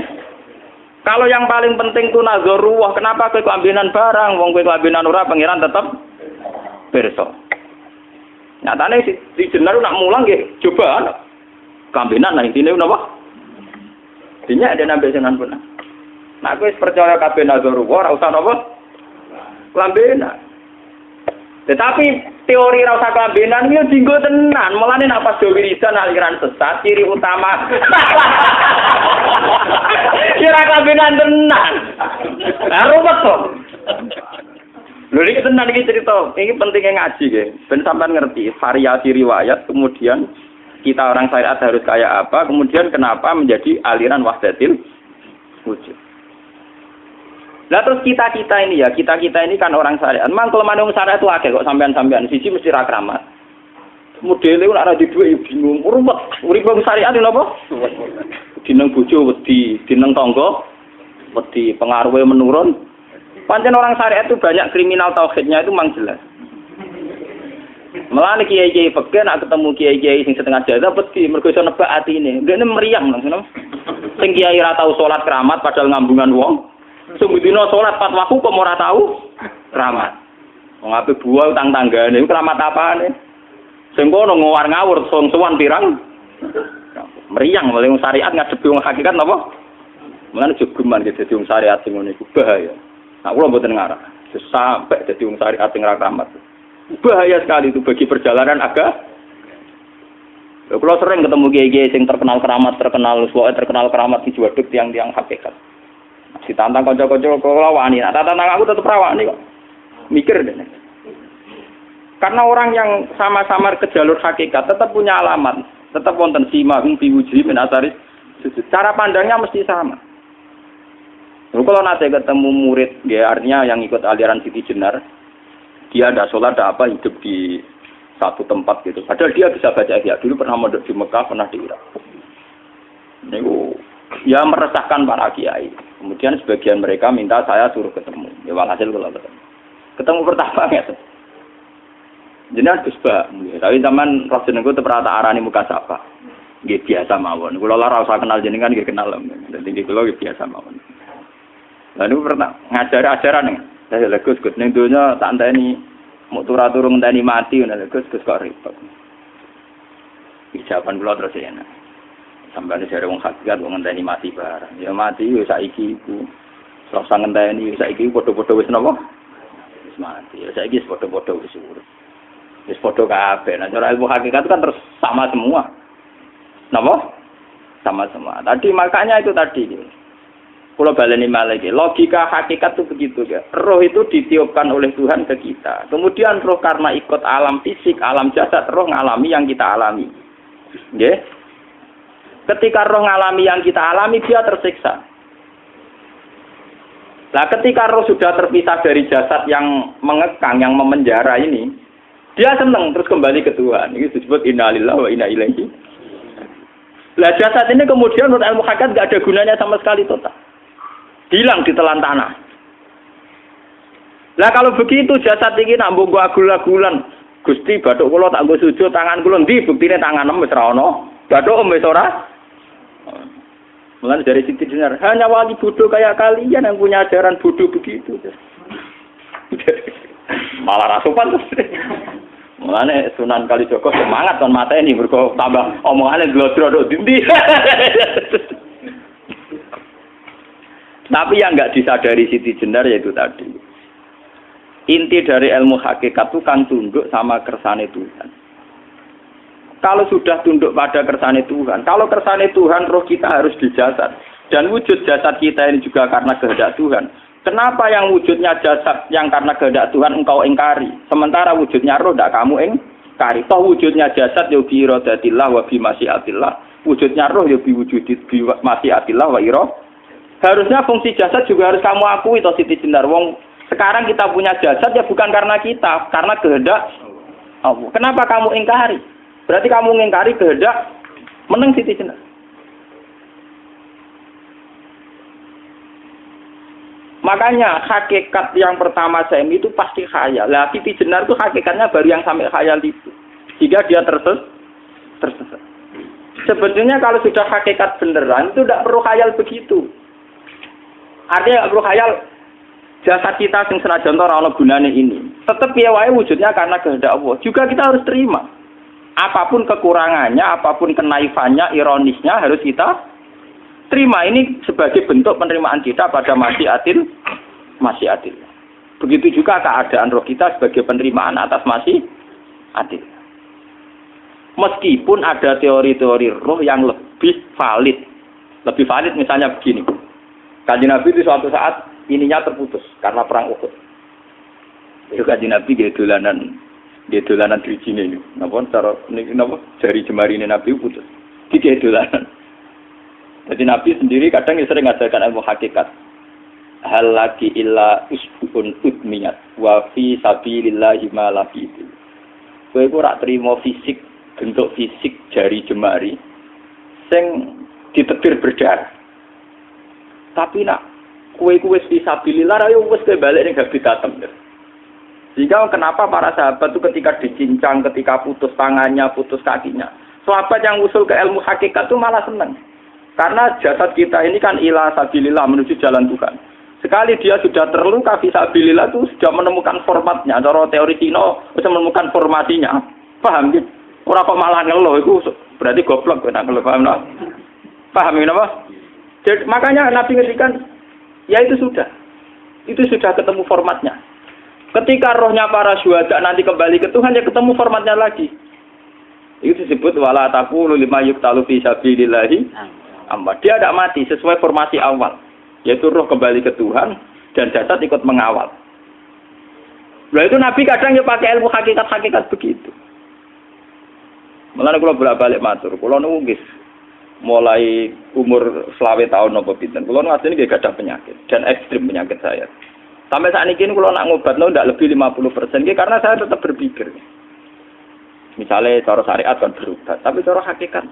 Kalau yang paling penting itu nazarullah, kenapa kowe kelambinan barang, wong kowe kelambinan ora pangeran tetep pirsa. Nyatane si jenar nak mulang nggih coba kelambinan lah intine napa? Dinya ada nabi Sunan Bonang. Nah kowe percaya kabeh nazarullah ora usah napa? Kelambinan. Tetapi teori ora usah kelambinan iki dienggo tenan, mulane nek pas wiridan aliran sesat ciri utama. Kira kelambinan tenan. Lah ruwet to. Lho iki tenan iki cerita, iki pentingnya ngaji nggih. Ben sampean ngerti variasi riwayat, kemudian kita orang syariat harus kayak apa, kemudian kenapa menjadi aliran wahdatil wujud. Lah terus kita-kita ini ya, kita-kita ini kan orang syariat. Memang kelemahan orang syariat itu akeh kok sampean-sampean siji mesti ra kramat. Modele ora ana di dhuwit bingung, ruwet. Urip wong syariat lho apa? Dineng bojo wedi, dineng tangga wedi, pengaruhe menurun. Pancen orang syariat itu banyak kriminal tauhidnya itu memang jelas. Mulane kiai-kiai peken nek ketemu kiai-kiai sing setengah jadah wedi mergo iso nebak atine. Ndekne meriang langsung. Sing kiai ra tau salat keramat padahal ngambungan wong. Sembudina salat pas waktu kok ora tau keramat. Wong ape buah utang tanggane iku keramat apane? Sing kono ngawar ngawur sowan pirang. Meriang oleh wong syariat ngadepi wong hakikat napa? Mulane jogeman ge dadi wong syariat sing ngene iku bahaya. Nah, kula mboten ngarah. Sampai dadi wong syariat sing ra keramat. Bahaya sekali itu bagi perjalanan agama. Kalau sering ketemu kiai-kiai yang terkenal keramat di Juwaduk tiang-tiang hakikat. Ditantang kanca-kanca kula wani, tantang aku tetep rawani kok. Mikir deh. Karena orang yang sama-sama ke jalur hakikat tetap punya alamat, tetap wonten simahum fi wujuhi min atsari sujud. Cara pandangnya mesti sama. Kalau nanti ketemu murid, dia artinya yang ikut aliran Siti Jenar, dia ada sholat, ada apa, hidup di satu tempat gitu. Padahal dia bisa baca ihya. Dulu pernah mondok di Mekah, pernah di Irak. Niku ya meresahkan para kiai. Kemudian sebagian mereka minta saya suruh ketemu. Ya walhasil kula ketemu pertama ya. Jenengan Gus Ba, tapi zaman roh jenengku teu pernah tak arani muka sapa. Nggih biasa mawon. Kula ora usah kenal jenengan nggih kenal. Dadi kula nggih biasa mawon. Lalu pernah ngajari ajaran nih. Saya Gus ning donya tak enteni mau turu ngenteni mati ngono Gus kok repot. Ijaban kula terus enak. Sampai dari wong hakikat wong ngenteni mati barang. Ya mati wis saiki iku. Ora usah ngenteni saiki padha-padha wis napa? Wis mati. Ya saiki wis padha-padha wis urip. Wis padha kabeh. Nah, cara ilmu hakikat kan terus sama semua. Napa? Sama semua. Tadi makanya itu tadi. Kalau baleni malih logika hakikat itu begitu ya. Roh itu ditiupkan oleh Tuhan ke kita. Kemudian roh karena ikut alam fisik, alam jasad, roh ngalami yang kita alami. Nggih. Ketika roh ngalami yang kita alami dia tersiksa. Nah, ketika roh sudah terpisah dari jasad yang mengekang, yang memenjara ini, dia senang terus kembali ke Tuhan. Ini disebut innalillahi wa inna ilaihi. Lah jasad ini kemudian menurut ilmu hakikat enggak ada gunanya sama sekali total. Hilang di telan tanah. Lah kalau begitu jasad iki nak mbok agul-agulan, Gusti bathuk kula tak nggo sujud tangan kula ndi buktine tanganem wis ra ono. Bathuk wis ora. Mulane dari Siti Jenar, hanya wali bodoh kayak kalian yang punya ajaran bodoh begitu. Malah rasupan terus. Mulane Sunan Kalijaga semangat kon mateni mergo tambah omongane glodro dindi. Tapi yang enggak disadari Siti Jenar yaitu tadi. Inti dari ilmu hakikat itu kan tunduk sama kersane Tuhan. Kalau sudah tunduk pada kersane Tuhan, kalau kersane Tuhan roh kita harus di jasad. Dan wujud jasad kita ini juga karena kehendak Tuhan. Kenapa yang wujudnya jasad yang karena kehendak Tuhan engkau ingkari? Sementara wujudnya roh tidak kamu ingkari. Toh wujudnya jasad ya bi iradatillah wa bi masyiatillah. Wujudnya roh ya bi wujudit bi masyiatillah wa ira. Harusnya fungsi jasad juga harus kamu akui toh Siti Jenar. Wong sekarang kita punya jasad ya bukan karena kita, karena kehendak Allah. Kenapa kamu ingkari? Berarti kamu ingkari kehendak meneng Siti Jenar. Makanya hakikat yang pertama Saim itu pasti khayal. Lah Siti Jenar itu hakikatnya baru yang sampai khayal itu. Sehingga dia tersesat. Sebetulnya kalau sudah hakikat beneran itu tidak perlu khayal begitu. Artinya tidak perlu khayal jasad kita sing senajan ora ana gunane ini. Tetap piye wae wujudnya karena kehendak Allah. Juga kita harus terima. Apapun kekurangannya, apapun kenaifannya, ironisnya harus kita terima. Ini sebagai bentuk penerimaan kita pada masyiatil. Begitu juga keadaan roh kita sebagai penerimaan atas masyiatil. Meskipun ada teori-teori roh yang lebih valid. Lebih valid misalnya begini. Kanjeng Nabi itu suatu saat ininya terputus karena perang Uhud. Itu Kanjeng Nabi dia dolanan drijine ini. Napa cara niki napa jari jemari ini Nabi putus. Iki dolanan. Jadi Nabi sendiri kadang sering ngajarkan ilmu hakikat. Hal lagi illa usbun udmiyat wa fi sabilillahi ma lafitu. Kowe ora trimo fisik, bentuk fisik jari jemari sing ditetir berdarah. Tapi nak kowe wis fi sabilillah ayo wis balik ning habitatem. Sehingga kenapa para sahabat itu ketika dicincang, ketika putus tangannya, putus kakinya, sahabat yang usul ke ilmu hakikat itu malah senang. Karena jasad kita ini kan ila sabilillah menuju jalan Tuhan. Sekali dia sudah terluka fisabilillah itu sudah menemukan formatnya. Cara teori Cina sudah menemukan formasinya. Paham gitu? Orang kok malah ngeluh itu berarti goblok nak ngeluh, paham tak? Paham ini apa? Jadi, makanya Nabi ngertikan ya itu sudah ketemu formatnya. Ketika rohnya para syuhada nanti kembali ke Tuhan, ya ketemu formatnya lagi. Itu disebut wala taqulu lima yuqtalu fi sabilillahi amma. Dia tidak mati sesuai formasi awal, yaitu roh kembali ke Tuhan dan jasad ikut mengawal. Nah itu Nabi kadang ya pakai ilmu hakikat begitu. Mulane kula bolak-balik matur, kula niku nggih mulai umur 20 tahun napa pinten. Kula ngasih nggih gadah penyakit dan ekstrim penyakit saya. Sampai saat ini kalau nak ngobatno tidak lebih 50%, karena saya tetap berpikir. Misalnya cara syariat kan berobat, tapi cara hakikat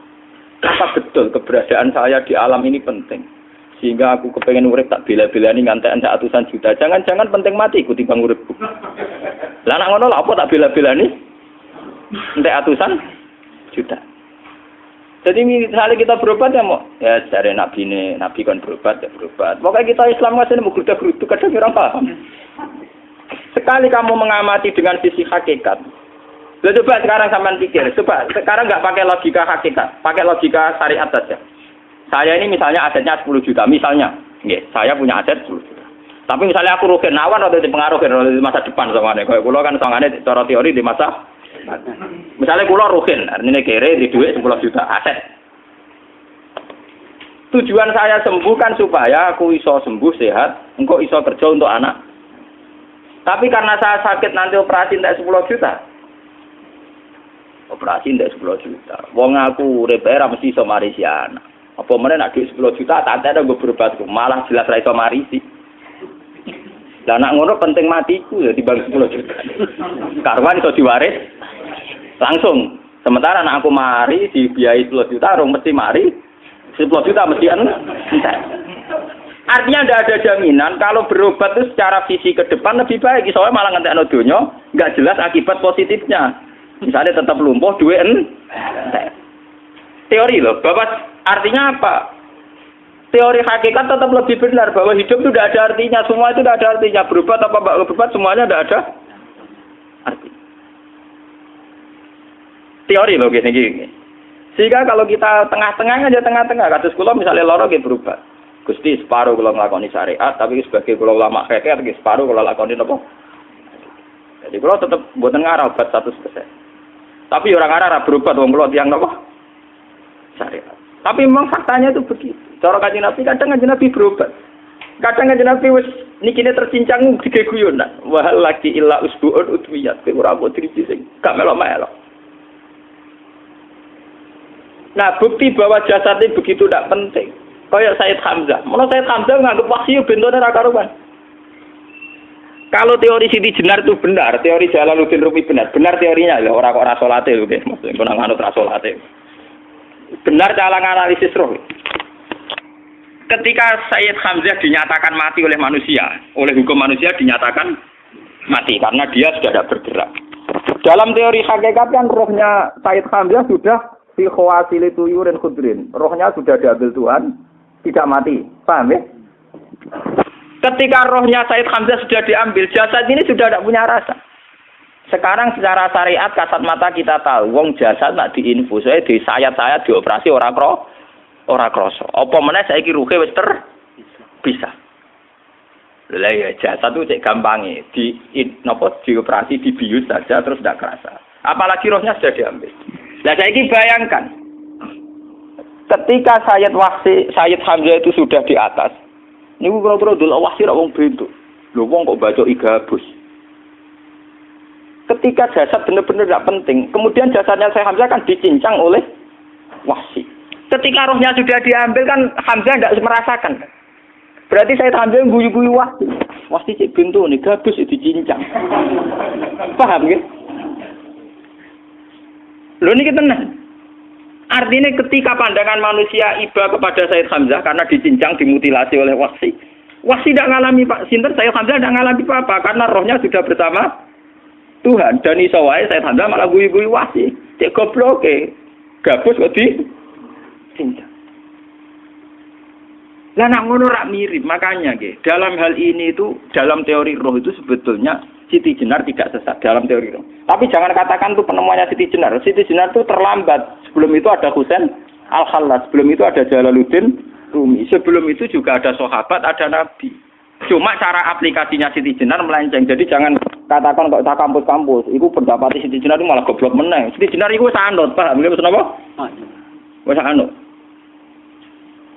apa betul keberadaan saya di alam ini penting? Sehingga aku kepengen urip tak bela-belani ngantek atusan juta. Jangan-jangan penting mati ku timbang uripku. Lah nek ngono lha apa tak bela-belani? Entek atusan juta. Jadi misalnya kita berobat ya mau ya cari nabi kan berobat ya berobat. Pokoknya kita Islam masih mau geruda-gerudu kadang orang paham. Sekali kamu mengamati dengan sisi hakikat. Lalu coba sekarang sampean pikir, coba sekarang nggak pakai logika hakikat, pakai logika syariat saja. Saya ini misalnya asetnya 10 juta, misalnya, saya punya aset 10 juta. Tapi misalnya aku rugi nawan atau dipengaruh di masa depan soalnya. Kalau kulo kan soalnya cara teori di masa, misalnya kulo rugi, artinya kere di duit 10 juta aset. Tujuan saya sembuh kan supaya aku iso sembuh sehat, engkau iso kerja untuk anak. Tapi karena saya sakit nanti operasi tidak 10 juta. Operasi ndak 10 juta. Wong aku repair mesti iso marisi anak. Apa meneh nek dhuwit 10 juta tak ada gue berobat malah jelas ra iso marisi. Lah nek ngono penting matiku ya dibagi 10 juta. Karwan iso diwaris langsung. Sementara nek aku mari dibiayai 10 juta rong mesti mari 10 juta mesti entek. Artinya tidak ada jaminan kalau berobat itu secara visi ke depan lebih baik. Soalnya malah ngentekno donya enggak jelas akibat positifnya. Misalnya tetap lumpuh, duit teori loh, Bapak artinya apa? Teori hakikat tetap lebih benar bahwa hidup itu tidak ada artinya, semua itu tidak ada artinya. Berobat apa enggak berobat semuanya tidak ada arti. Teori loh gini. Sehingga kalau kita tengah-tengah aja tengah-tengah, kados kula misalnya loro nggih berobat. Gusti separuh kula nglakoni syariat, tapi sebagai kula ulama fikih separuh kula lakoni napa? Jadi kula tetap mboten ngarah obat 100%. Tapi orang Arab berobat wong kula tiyang napa? Syariat. Tapi memang faktanya itu begitu. Cara Kanjeng Nabi kadang Kanjeng Nabi berobat. Kadang Kanjeng Nabi wis nikine tercincang dige guyonan. Wa laki illa usbu'un udwiyat. Ora mbok driji sing gak melok-melok. Nah, bukti bahwa jasad itu begitu tidak penting. Kayak Sayyid Hamzah. Menurut Sayyid Hamzah nganggep wahyu bentone ra karuan. Kalau teori Siti Jenar itu benar, teori Jalaluddin Rumi benar teorinya ya orang kok rasolate lho nggih, maksudnya kono nganut rasolate. Benar cara analisis roh. Ketika Sayyid Hamzah dinyatakan mati oleh manusia, oleh hukum manusia dinyatakan mati karena dia sudah tidak bergerak. Dalam teori hakikat kan rohnya Sayyid Hamzah sudah fi khawasili tuyurin khudrin. Rohnya sudah diambil Tuhan, tidak mati. Paham ya? Ketika rohnya Sayyid Hamzah sudah diambil, jasad ini sudah tidak punya rasa. Sekarang secara syariat kasat mata kita tahu, wong jasad nak diinfus, di sayat-sayat dioperasi ora kroso. Apa meneh saiki ruhe wis bisa. Lah ya jasad itu cek gampange, dioperasi dibius saja terus tidak kerasa. Apalagi rohnya sudah diambil. Lah saiki bayangkan, ketika Sayyid Hamzah itu sudah di atas. Niku kira-kira delok wahsi ra wong bentuk. Lho wong kok baca igabus. Ketika jasad benar-benar tidak penting, kemudian jasadnya Sayyid Hamzah kan dicincang oleh wahsi. Ketika rohnya sudah diambil kan Hamzah tidak merasakan. Berarti Sayyid Hamzah guyu-guyu wahsi. Wahsi cek bentuk nih gabus dicincang. Paham ya? Lho niki tenan. Artinya ketika pandangan manusia iba kepada Sayyid Hamzah karena dicincang, dimutilasi oleh wahsi. Wahsi tidak mengalami Pak Sinten, Sayyid Hamzah tidak mengalami apa-apa karena rohnya sudah bersama Tuhan. Dan iso wae Sayyid Hamzah malah guyu-guyu wahsi. Cek goblok gabus kok dicincang. Lah nak ngono rak mirip, makanya dalam hal ini itu dalam teori roh itu sebetulnya Siti Jenar tidak sesat dalam teori roh. Tapi jangan katakan itu penemuannya Siti Jenar. Siti Jenar itu terlambat. Sebelum itu ada Husain Al-Khallas. Sebelum itu ada Jalaluddin Rumi. Sebelum itu juga ada sahabat, ada nabi. Cuma cara aplikasinya Siti Jenar melenceng. Jadi jangan katakan kok tak kampus-kampus. Itu pendapat Siti Jenar itu malah goblok meneng. Siti Jenar itu sanut, paham? Maksud apa? Wis anut.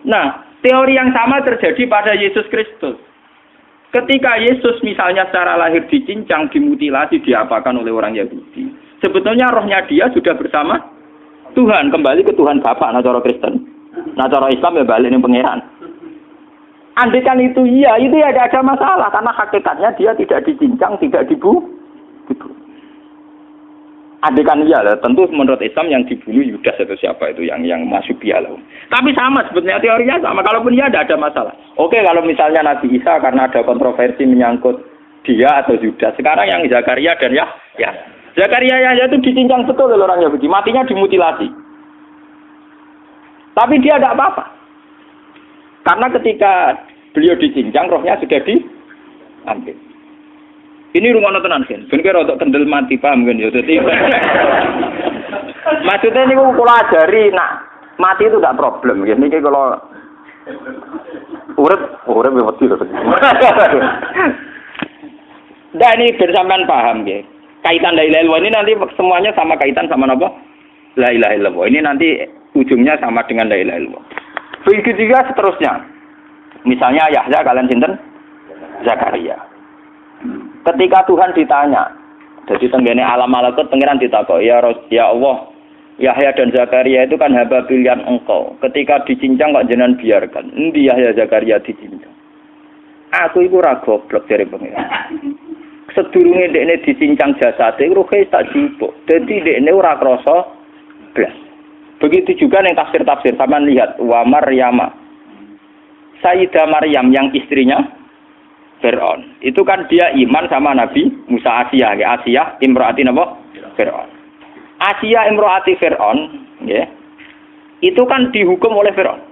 Nah, teori yang sama terjadi pada Yesus Kristus. Ketika Yesus misalnya secara lahir dicincang, dimutilasi, diapakan oleh orang Yahudi. Sebetulnya rohnya dia sudah bersama Tuhan. Kembali ke Tuhan Bapa, nah cara Kristen. Nah cara Islam ya balik ning pangeran. Andaikan itu iya, itu ya tidak ada masalah. Karena hakikatnya dia tidak dicincang, tidak dibu. Adekan iya lah, tentu menurut Islam yang dibunuh Yudas atau siapa itu yang masuk bialau. Tapi sama sebetulnya teorinya sama. Kalaupun iya tidak ada masalah. Oke, kalau misalnya Nabi Isa karena ada kontroversi menyangkut dia atau Yudas. Sekarang yang Zakaria dan ya. Zakaria itu dicincang betul oleh orang Yahudi. Matinya dimutilasi. Tapi dia tidak apa-apa. Karena ketika beliau dicincang, rohnya sudah diambil. Ini rumah tenan kan. Ben kira untuk kendel mati paham kan ya. Dadi maksudnya niku kula ajari nak mati itu tidak problem ya. Niki kalau urip ya mati lho. Nah ini bersamaan paham ya. Kaitan la ilaha illallah ini nanti semuanya sama kaitan sama apa? La ilaha illallah. Ini nanti ujungnya sama dengan la ilaha illallah. Begitu juga seterusnya. Misalnya Yahya kalian sinten? Zakaria. Ketika Tuhan ditanya, jadi tenggene alam malakut pengiran ditakok, ya Allah, Yahya dan Zakaria itu kan hamba pilihan engkau. Ketika dicincang kok jenengan biarkan. Endi Yahya Zakaria dicincang? Aku iku ora goblok dari pengiran. Sedurunge dekne dicincang jasate ruhe tak jipuk. Dadi dekne ora krasa blas. Begitu juga yang tafsir-tafsir sampean lihat wa Maryama. Sayyidah Maryam yang istrinya Fir'aun. Itu kan dia iman sama Nabi Musa Asiyah. Asiyah imro'ati apa? Fir'aun. Asiyah imro'ati Fir'aun. Ya. Itu kan dihukum oleh Fir'aun.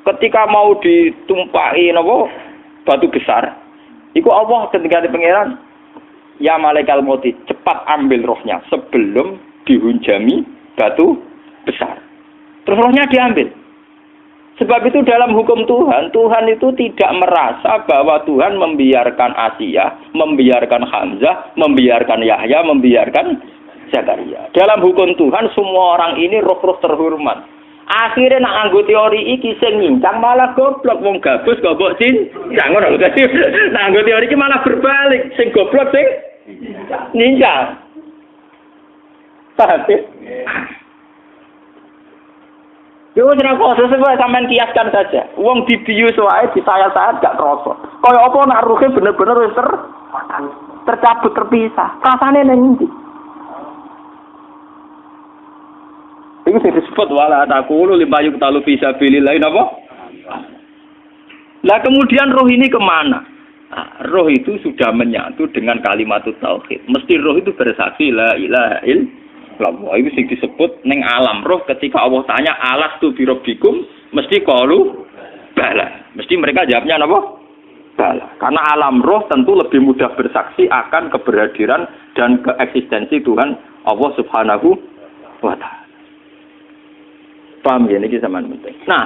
Ketika mau ditumpahi apa? Batu besar. Itu Allah ketika di pangeran. Ya malaikat mauti. Cepat ambil rohnya. Sebelum dihunjami batu besar. Terus rohnya diambil. Sebab itu dalam hukum Tuhan itu tidak merasa bahwa Tuhan membiarkan Asiyah, membiarkan Hamzah, membiarkan Yahya, membiarkan Zakaria. Dalam hukum Tuhan semua orang ini roh-roh terhormat. Akhirnya nak anggo teori iki sing nyincang malah goblok wong gabus kok mbok cincang ngono. Dadi nak anggo teori iki malah berbalik, sing goblok sing nyincang. Paham? Yo ora kok sebab sampean kiaskan saja. Wong dibius wae disayat-sayat gak krasa. Kaya apa nak ruhe bener-bener wis tercabut terpisah. Rasane ning ndi? Iku sing disebut wala taqulu limayuk talu fi sabilillah napa? Lah kemudian roh ini kemana? Nah, roh itu sudah menyatu dengan kalimat tauhid. Mesti roh itu bersaksi la ilaha illallah. Itu sing disebut ning alam roh ketika Allah tanya alastu bi rabbikum mesti qalu bala. Mesti mereka jawabnya apa? Bala. Karena alam roh tentu lebih mudah bersaksi akan keberhadiran dan keeksistensi Tuhan Allah Subhanahu wa taala. Paham ya niki sampean penting. Nah,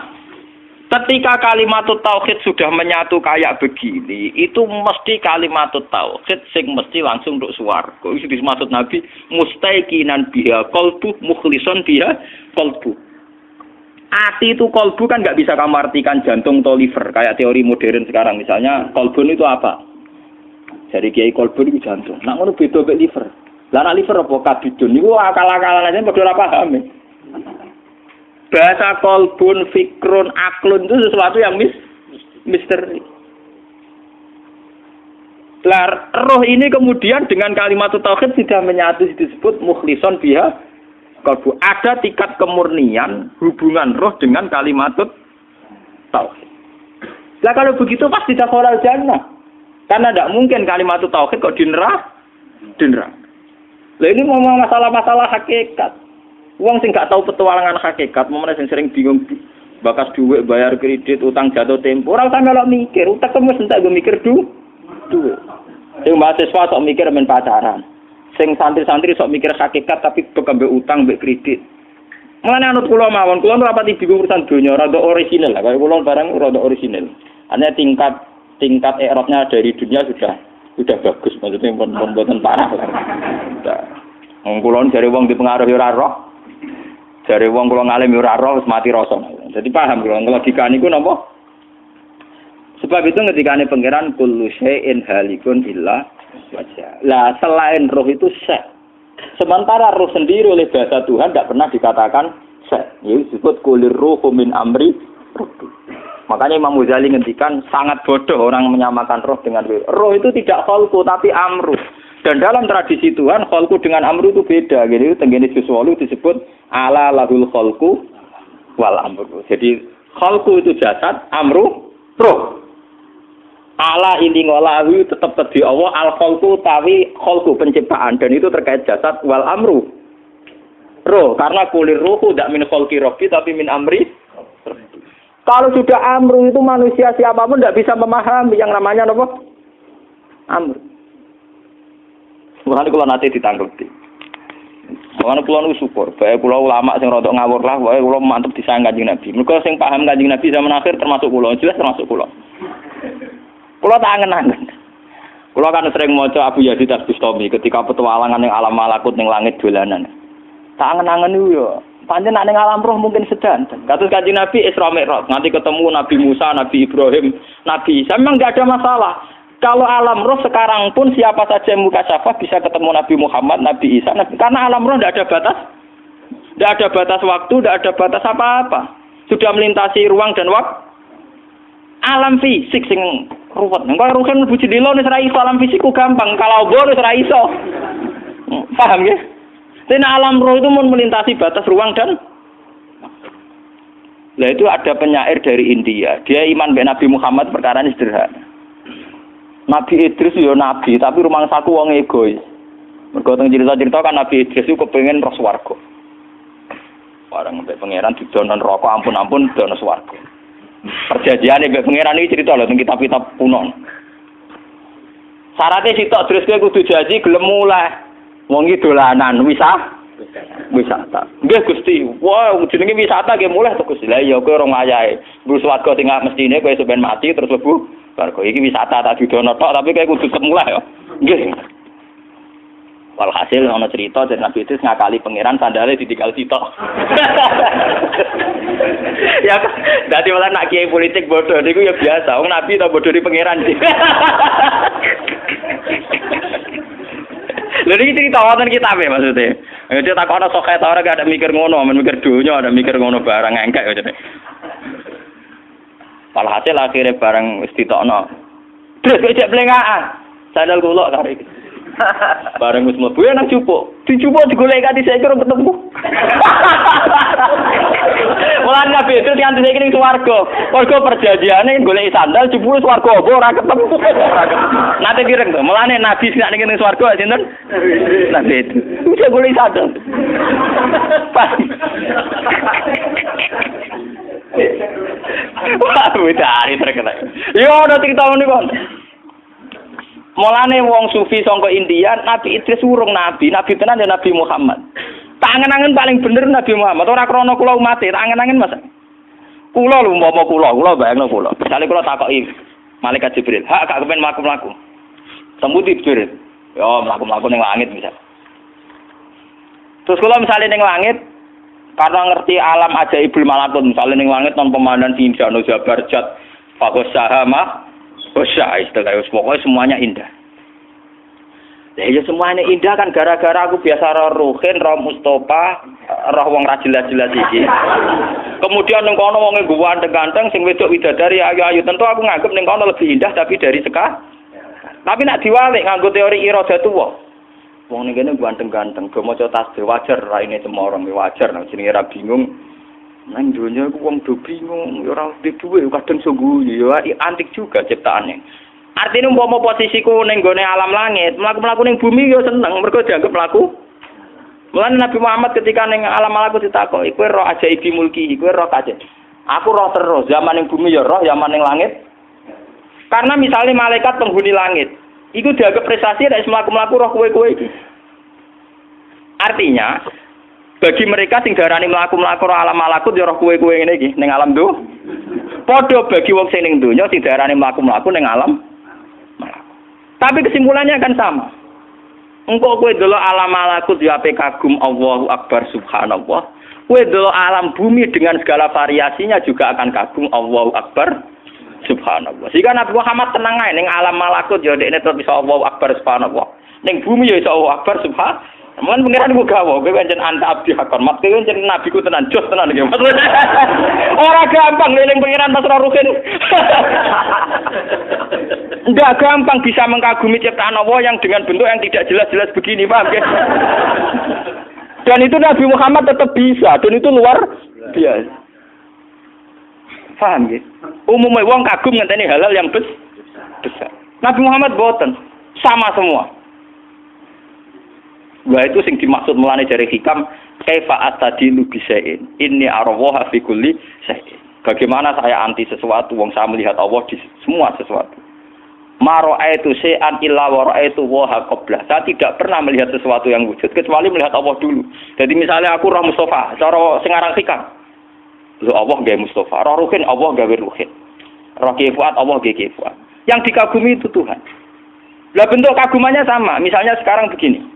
ketika kalimat tauhid sudah menyatu kayak begini, itu mesti kalimat tauhid sing mesti langsung untuk swarga. Itu dimaksud Nabi mustaiqinan biha qalbu mukhlishon biha qalbu. Ati itu qalbu kan nggak bisa kamu artikan jantung atau liver kayak teori modern sekarang. Misalnya qalbun itu apa? Jadi kiai qalbun itu jantung. Nak ngono beda mek liver. Lah liver apa kabidun niku akal-akalan aja padha ora paham. Bahasa kolbun, fikrun, aklun itu sesuatu yang misteri. Lah, roh ini kemudian dengan kalimat tauhid sudah menyatu disebut mukhlishon biha kolbu. Ada tingkat kemurnian hubungan roh dengan kalimat tauhid. Lah kalau begitu pasti dakhalal jannah. Karena tidak mungkin kalimat tauhid kok di neraka. Lah ini ngomong masalah-masalah hakikat. Wong sing gak tahu petualangan hakikat, momene sing sering bingung bakas duit, bayar kredit, utang jatuh tempo. Ora usah melok mikir, utek wis entek go mikir duit. Sing mahasiswa sok mikir men pacaran. Sing santri-santri sok mikir hakikat tapi bekembe utang mbek kredit. Mulane anut kula mawon, kula ora pati bingung urusan donya, rada orisinal lah. Kaya kula barang rada orisinal. Artinya tingkat erotnya dari dunia sudah bagus, maksudnya pembuatan parah lah. Wong kula jare wong dipengaruhi ora roh. Jare wong kula ngalim ora roh wis mati rasa. Jadi paham kula logika niku napa? Sebab itu ketikane pangeran kullu syai'in halikun illa wajha. Lah selain roh itu syai. Sementara roh sendiri oleh bahasa Tuhan tidak pernah dikatakan syai. Ya disebut kulir ruhu min amri rabbi. Makanya Imam Ghazali ngendikan sangat bodoh orang menyamakan roh dengan roh. Roh itu tidak khalqu tapi amru. Dan dalam tradisi Tuhan, khalqu dengan amru itu beda. Jadi tenggene juz 8 disebut ala lahul khalqu wal amru. Jadi khalqu itu jasad, amru roh. Ala ini ngolahu tetap tadi Allah al khalqu tawi khalqu penciptaan dan itu terkait jasad wal amru. Roh karena kulir ruhu tidak min khalqi rabbi tapi min amri. Kalau sudah amru itu manusia siapapun tidak bisa memahami yang namanya apa? Amru. Mulane kula nate ditangketi. Mulane kula nu syukur, bae kula ulama sing rada ngawur lah, wae kula mantep disayang Kanjeng Nabi. Mergo sing paham Kanjeng Nabi zaman akhir termasuk kula, jelas termasuk kula. Kula tak angen-angen. Kula kan sering maca Abu Yazid Al-Bustami ketika petualangan ning alam malakut ning langit dolanan. Tak angen-angen niku yo. Pancen nek ning alam roh mungkin sedanten. Kados Kanjeng Nabi Isra Mi'raj, nanti ketemu Nabi Musa, Nabi Ibrahim, Nabi Isa, memang enggak ada masalah. Kalau alam roh sekarang pun siapa saja yang mukasyafah bisa ketemu Nabi Muhammad, Nabi Isa, karena alam roh tidak ada batas. Tidak ada batas waktu, tidak ada batas apa-apa. Sudah melintasi ruang dan waktu. Alam fisik sing ruwet. Engko ruhen mlebu jendela wis ra iso, alam fisikku gampang, kalau bo wis ra iso. Paham ya? Tapi alam roh itu melintasi batas ruang dan lah itu ada penyair dari India. Dia iman be Nabi Muhammad perkara ini sederhana. Nabi Idris ya nabi, tapi rumah saku wong egois. Mergo teng cerita-cerita kan Nabi Idris itu kepengin roh swarga. Bareng mbek pangeran didono neraka ampun-ampun dono swarga. Perjanjiane mbek pangeran iki cerita lho teng kitab-kitab kuno. Syaratnya sitok Idris kowe kudu janji gelem muleh. Wong iki dolanan wisata. Nggih Gusti. Wah, jenenge wisata nggih muleh to Gusti. Lah ya kowe ora ngayahe. Mbus swarga sing mestine kowe sampeyan mati terus lebu. Bargo iki wisata tak didono tok tapi kayak kudu semula ya. Nggih. Walhasil ana cerita dari Nabi itu ngakali pangeran sandale ditinggal sitok. Ya dadi malah nak kiai politik bodoh niku ya biasa. Wong Nabi ta bodoh di pangeran. Lha iki cerita wonten kitab e maksudnya. Dia tak ana sok ta ora gak ada mikir ngono, men mikir donya, ada mikir ngono barang engkek maksudnya. Walhasil akhirnya barang wis ditokno. Terus kok blengaan. Sandal kula tarik. Barang wis mlebu nang cupuk. Dicupuk digoleki kanthi saiki ora ketemu. Mulane Nabi itu kanthi saiki ning swarga. Mergo perjanjiane goleki sandal jebul swarga apa ora ketemu. Nate direng to. Mulane Nabi sing ning swarga sinten? Nabi itu. Wis goleki sandal. Wah, wedari terkenal. Yo ana cerita ngene kon. Mulane wong sufi saka India, Nabi Idris urung nabi tenan ya Nabi Muhammad. Tak angen-angen paling bener Nabi Muhammad, ora krana kula umat, tak angen-angen Mas. Kula lho umpama kula bayangno kula. Misale kula takoki malaikat Jibril, "Hak gak kepen mlaku-mlaku." Sembuti Jibril. Yo mlaku-mlaku ning langit misal. Terus kula misale ning langit karena ngerti alam ajaibul malakut, misalnya ning langit non pemandangan indah, no jabar jat, fakos sahama, osha istilah, pokoknya semuanya indah. Ya semuanya indah kan gara-gara aku biasa roh Ruhin, roh Mustafa, roh wong ra jelas-jelas iki. Kemudian ning kono wong ganteng-ganteng sing wedok widadari ayu-ayu, tentu aku nganggep ning kono lebih indah tapi dari sekarang. Tapi nek diwalik nganggo teori iradatullah. Wong ning kene ganteng-ganteng, go maca tasbih wajar raine cemorong wajar nek jenenge ra bingung. Nang donya iku wong do bingung, ora duwe kadang sungguh ya antik juga ciptaane. Artine umpama posisiku ning gone alam langit, mlaku-mlaku ning bumi ya seneng, mergo dianggap mlaku. Mulane Nabi Muhammad ketika ning alam malaku ditakoki, kowe roh ajaibi mulki, kowe roh kaje. Aku roh terus, zaman ning bumi ya roh, zaman ning langit. Karena misalnya malaikat penghuni langit, itu dianggap prestasi dari mlaku-mlaku roh kowe-kowe iki. Artinya, bagi mereka sing darani mlaku-mlaku roh alam malakut ya roh kowe-kowe ngene iki ning alam do. Padha bagi wong sing ning donya sing darani mlaku-mlaku ning alam malakut. Tapi kesimpulannya akan sama. Engko kowe delok alam malakut ya ape kagum Allahu Akbar subhanallah. Kowe delok alam bumi dengan segala variasinya juga akan kagum Allahu Akbar subhanallah. Sehingga Nabi Muhammad tenang ae ning alam malakut ya dekne terus bisa Allahu Akbar subhanallah. Ning bumi ya iso Allahu Akbar subhanallah. Mun pengiran ku gawe, kowe pancen anta abdi hakon. Mat kowe pancen nabiku tenan jos tenan iki. Ora gampang eling pengiran Mas Ruhin. Enggak gampang bisa mengagumi ciptaan Allah yang dengan bentuk yang tidak jelas-jelas begini, paham ya? Dan itu Nabi Muhammad tetap bisa, dan itu luar biasa. Paham ya? Umumnya wong kagum ngenteni halal yang besar. Nabi Muhammad boten, sama semua. Wah itu sing dimaksud mulane dari hikam kaifa astadilu bisain. Inni arwaha fi kulli syai'. Bagaimana saya anti sesuatu wong saya melihat Allah di semua sesuatu. Mara'aitu syai'an illa wa ra'aitu wa qabla. Saya tidak pernah melihat sesuatu yang wujud kecuali melihat Allah dulu. Jadi misalnya aku roh Mustafa, cara sing aran hikam. Lho Allah gawe Mustafa, roh Ruhin Allah gawe Ruhin. Roh Kifuat Allah gawe Kifuat. Yang dikagumi itu Tuhan. Lah bentuk kagumannya sama. Misalnya sekarang begini.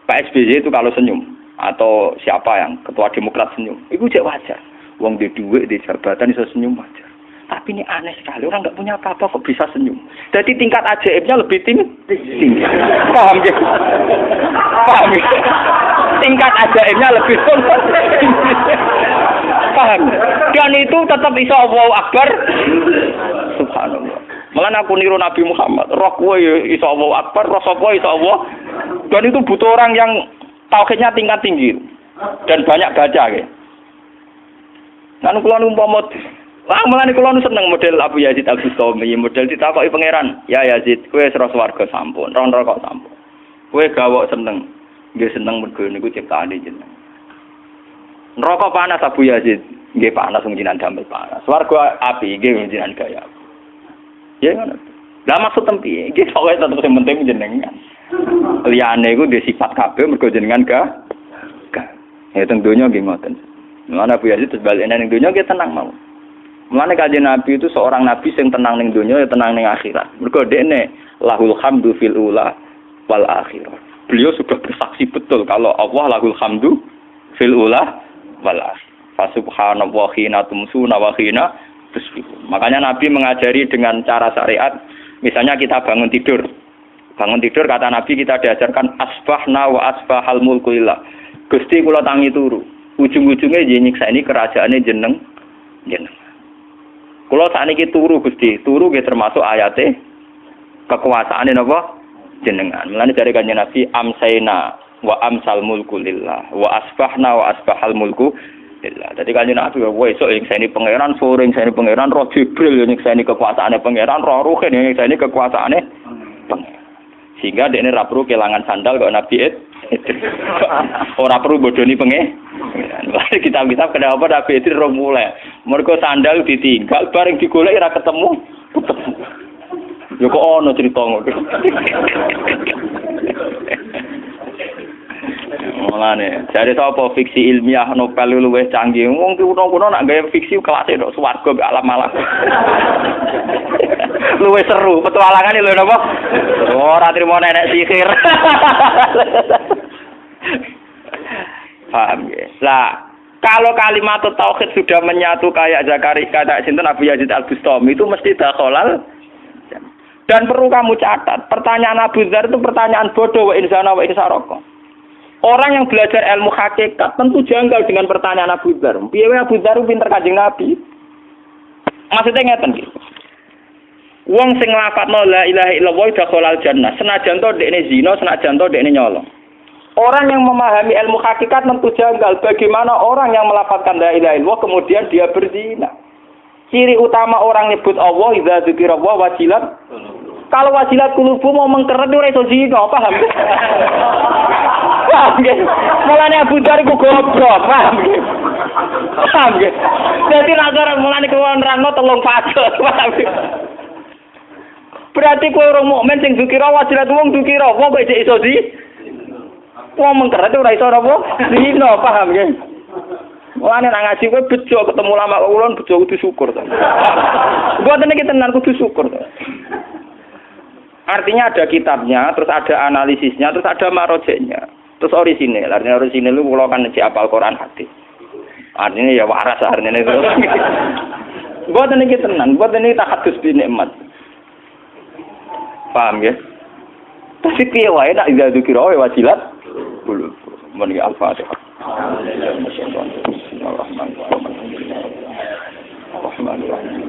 Pak SBY itu kalau senyum atau siapa yang ketua Demokrat senyum, itu jek wajar. Wong di duit di jabatan iso senyum wajar. Tapi ini aneh sekali, orang nggak punya apa-apa kok bisa senyum. Jadi tingkat ajaibnya lebih tinggi. Paham ya? Paham ya? Tingkat ajaibnya lebih tinggi. Paham? Dan itu tetap iso Allahu Akbar. Subhanallah. Malah aku niru Nabi Muhammad. Roh kowe iso Allahu Akbar, roh sapa iso Allah. Dan itu butuh orang yang tauhidnya tingkat tinggi dan banyak baca ya. Kan kula umpama mulane kula seneng model Abu Yazid Al-Bustami, model ditakoki pangeran, "Ya Yazid, kowe sira swarga sampun, ron neraka sampun. Kowe gawok seneng." Nggih seneng mergo niku ciptaane jenengan. Neraka panas Abu Yazid, nggih panas wong jenengan damel panas. Swarga api nggih wong jenengan gaya. Ya ngono. Lah maksud tempi, nggih pokoke tetep sing penting jenengan. Liyane iku ndek sifat kabeh mergo jenengan ga. Ya teng donya nggih ngoten. Mulane Abu Yazid terus balik ning donya nggih tenang mau. Mulane kanjeng Nabi itu seorang nabi sing tenang ning donya ya tenang ning akhirat. Mergo dekne lahul hamdu fil ula wal akhirah. Beliau sudah bersaksi betul kalau Allah lahul hamdu fil ula wal akhirah. Fa subhanallahi hina tumsuna wa hina tusbihun. Makanya Nabi mengajari dengan cara syariat, misalnya kita bangun tidur. Bangun tidur kata Nabi kita diajarkan asbahna wa asbahal mulku lillah. Gusti kula tangi turu. Ujung-ujungnya nyiksa ini kerajaannya jeneng. Kula sakniki turu Gusti, turu nggih termasuk ayate kekuasaane napa jenengan. Mulane dari kanjeng Nabi amsaina wa amsal mulku lillah wa asbahna wa asbahal mulku lillah. Dadi kanjeng Nabi wae esuk nyiksani pangeran, sore nyiksani pangeran, roh Jibril nyiksani kekuasaane pangeran, roh Ruhin nyiksani kekuasaane pangeran. Sehingga dekne ra perlu kelangan sandal kok Nabi ora perlu bodoni pengen. Kitab-kitab kenapa Nabi itu ora mulai. Mergo sandal ditinggal bareng digoleki ora ketemu. Ya kok ono cerita ngono. Mulane, jare sapa fiksi ilmiah novel luwih canggih. Wong ki kuno-kuno nak gawe fiksi kelas tok swarga mbek alam-alam. Luwih seru, petualangane lho napa? Ora trimo nenek sihir. Paham ya? Lah, kalau kalimat tauhid sudah menyatu kayak Zakaria, kayak sinten Abu Yazid Al-Bustami itu mesti dakhalal. Dan perlu kamu catat, pertanyaan Abu Dzar itu pertanyaan bodoh wa insana wa insaraka. Orang yang belajar ilmu hakikat tentu janggal dengan pertanyaan Abu Dzar. Piye Abu Dzar pinter Kanjeng Nabi? Maksudnya ngeten iki. Wong sing nglafadzno la ilaha illallah dakhalal jannah. Senajan to dekne zina, senajan to dekne nyolong. Orang yang memahami ilmu hakikat tentu janggal bagaimana orang yang melafadzkan la ilaha illallah kemudian dia berzina. Ciri utama orang nyebut Allah idza dzikirallah wajilat. Kalau wajilat kulubu mau mengkeret ora iso zina, paham? Paham nggih? Mulane Abu Dzar iku goblok, paham nggih? Paham nggih? Dadi nek ora mulane kuwi nerangno telung fase, paham nggih? Berarti kowe orang mukmin sing dzikira wajilat wong dzikira, wong kok iso zina? Wong mengkeret ora iso apa? Zina, paham nggih? Mulane nek ngaji kowe bejo ketemu ulama ulun bejo kudu syukur to. Mboten iki tenan kudu syukur to. Artinya ada kitabnya, terus ada analisisnya, terus ada marojeknya, terus orisinil. Artinya orisinil itu kalau kan ngecek apal Quran hadis. Artinya ya waras artinya itu. Buat ini kita tenan, buat ini tahadus bi nikmat. Paham ya? Tapi piye wae nek ida dzikir wae wajilat. Dulu. Muni Al-Fatihah. Bismillahirrahmanirrahim.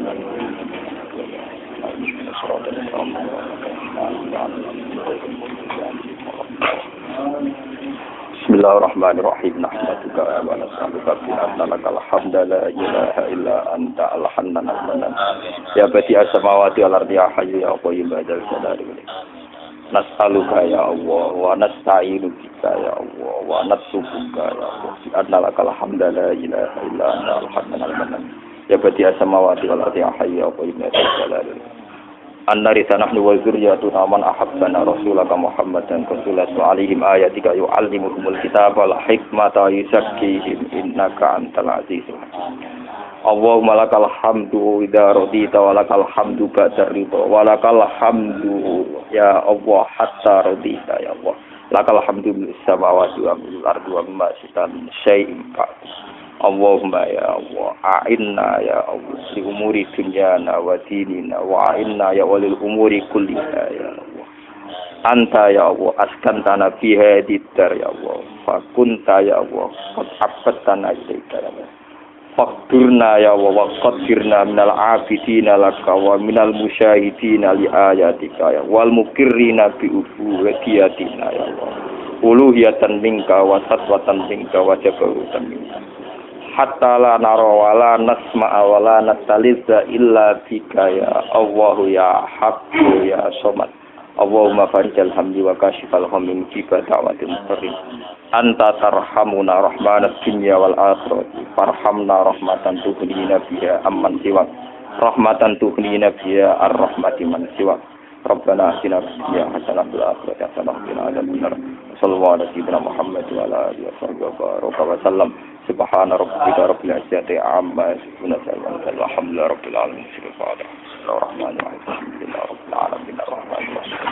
Bismillahirrahmanirrahim. Nahmaduka wa nas'aluka bi anna lakal hamda la ilaha illa anta al-hannan al-manan. Ya badi as-samawati wal ardi ya hayyu ya qayyum ya dzal jalali wal ikram. Nas'aluka ya Allah wa nasta'inu bika ya Allah wa natsubuka ya Allah. Bi anna lakal hamda la ilaha illa anta al-hannan al-manan. Ya badi as-samawati wal ardi ya hayyu ya qayyum ya dzal jalali wal ikram. An-narisa nahnu wa dzurriyyatuna man ahabbana rasulaka Muhammadan sallallahu alaihim ayatika yu'allimuhumul kitaba wal hikmata yuzakkihim innaka antal azizul hakim. Allahumma lakal hamdu idza radita wa lakal hamdu ba'da ridha wa lakal hamdu ya Allah hatta radita ya Allah. Lakal hamdu bis samawati wa bil ardi wa ma sita min syai'in ba'd. Allahumma ya Allah, a'inna ya Allah li umuri dunyana wa dinina wa a'inna ya walil umuri kulliha ya Allah. Anta ya Allah askantana fi hadid dar ya Allah. Fa kunta ya Allah qad abbatana ilaika ya Allah. Faqdirna ya Allah wa qaddirna minal abidina laka wa minal musyahidina li ayatika ya wal muqirrina bi ubudiyatina ya Allah. Uluhiyatan minka wa satwatan minka wa jabarutan minka. Hatta la nara wa la nasma'a wa la natalizza illa bika ya Allah ya Haqqu ya Samad. Allahumma farijal hamdi wa kashifal hamdi mujibah da'watil muqarrin. Anta tarhamuna rahmanad dunya wal akhirati. Farhamna rahmatan tughnina biha amman siwak. Rahmatan tughnina biha ar-rahmati man siwak. Rabbana atina fid dunya hasanah wa fil akhirati hasanah wa qina adzabannar. Sallallahu alaihi wa Muhammad wa ala alihi wa sallam. Subhana rabbika rabbil izzati amma yasifun wa alhamdulillahi rabbil alamin. Bismillahirrahmanirrahim. Alhamdulillahi rabbil alamin arrahmanir rahim.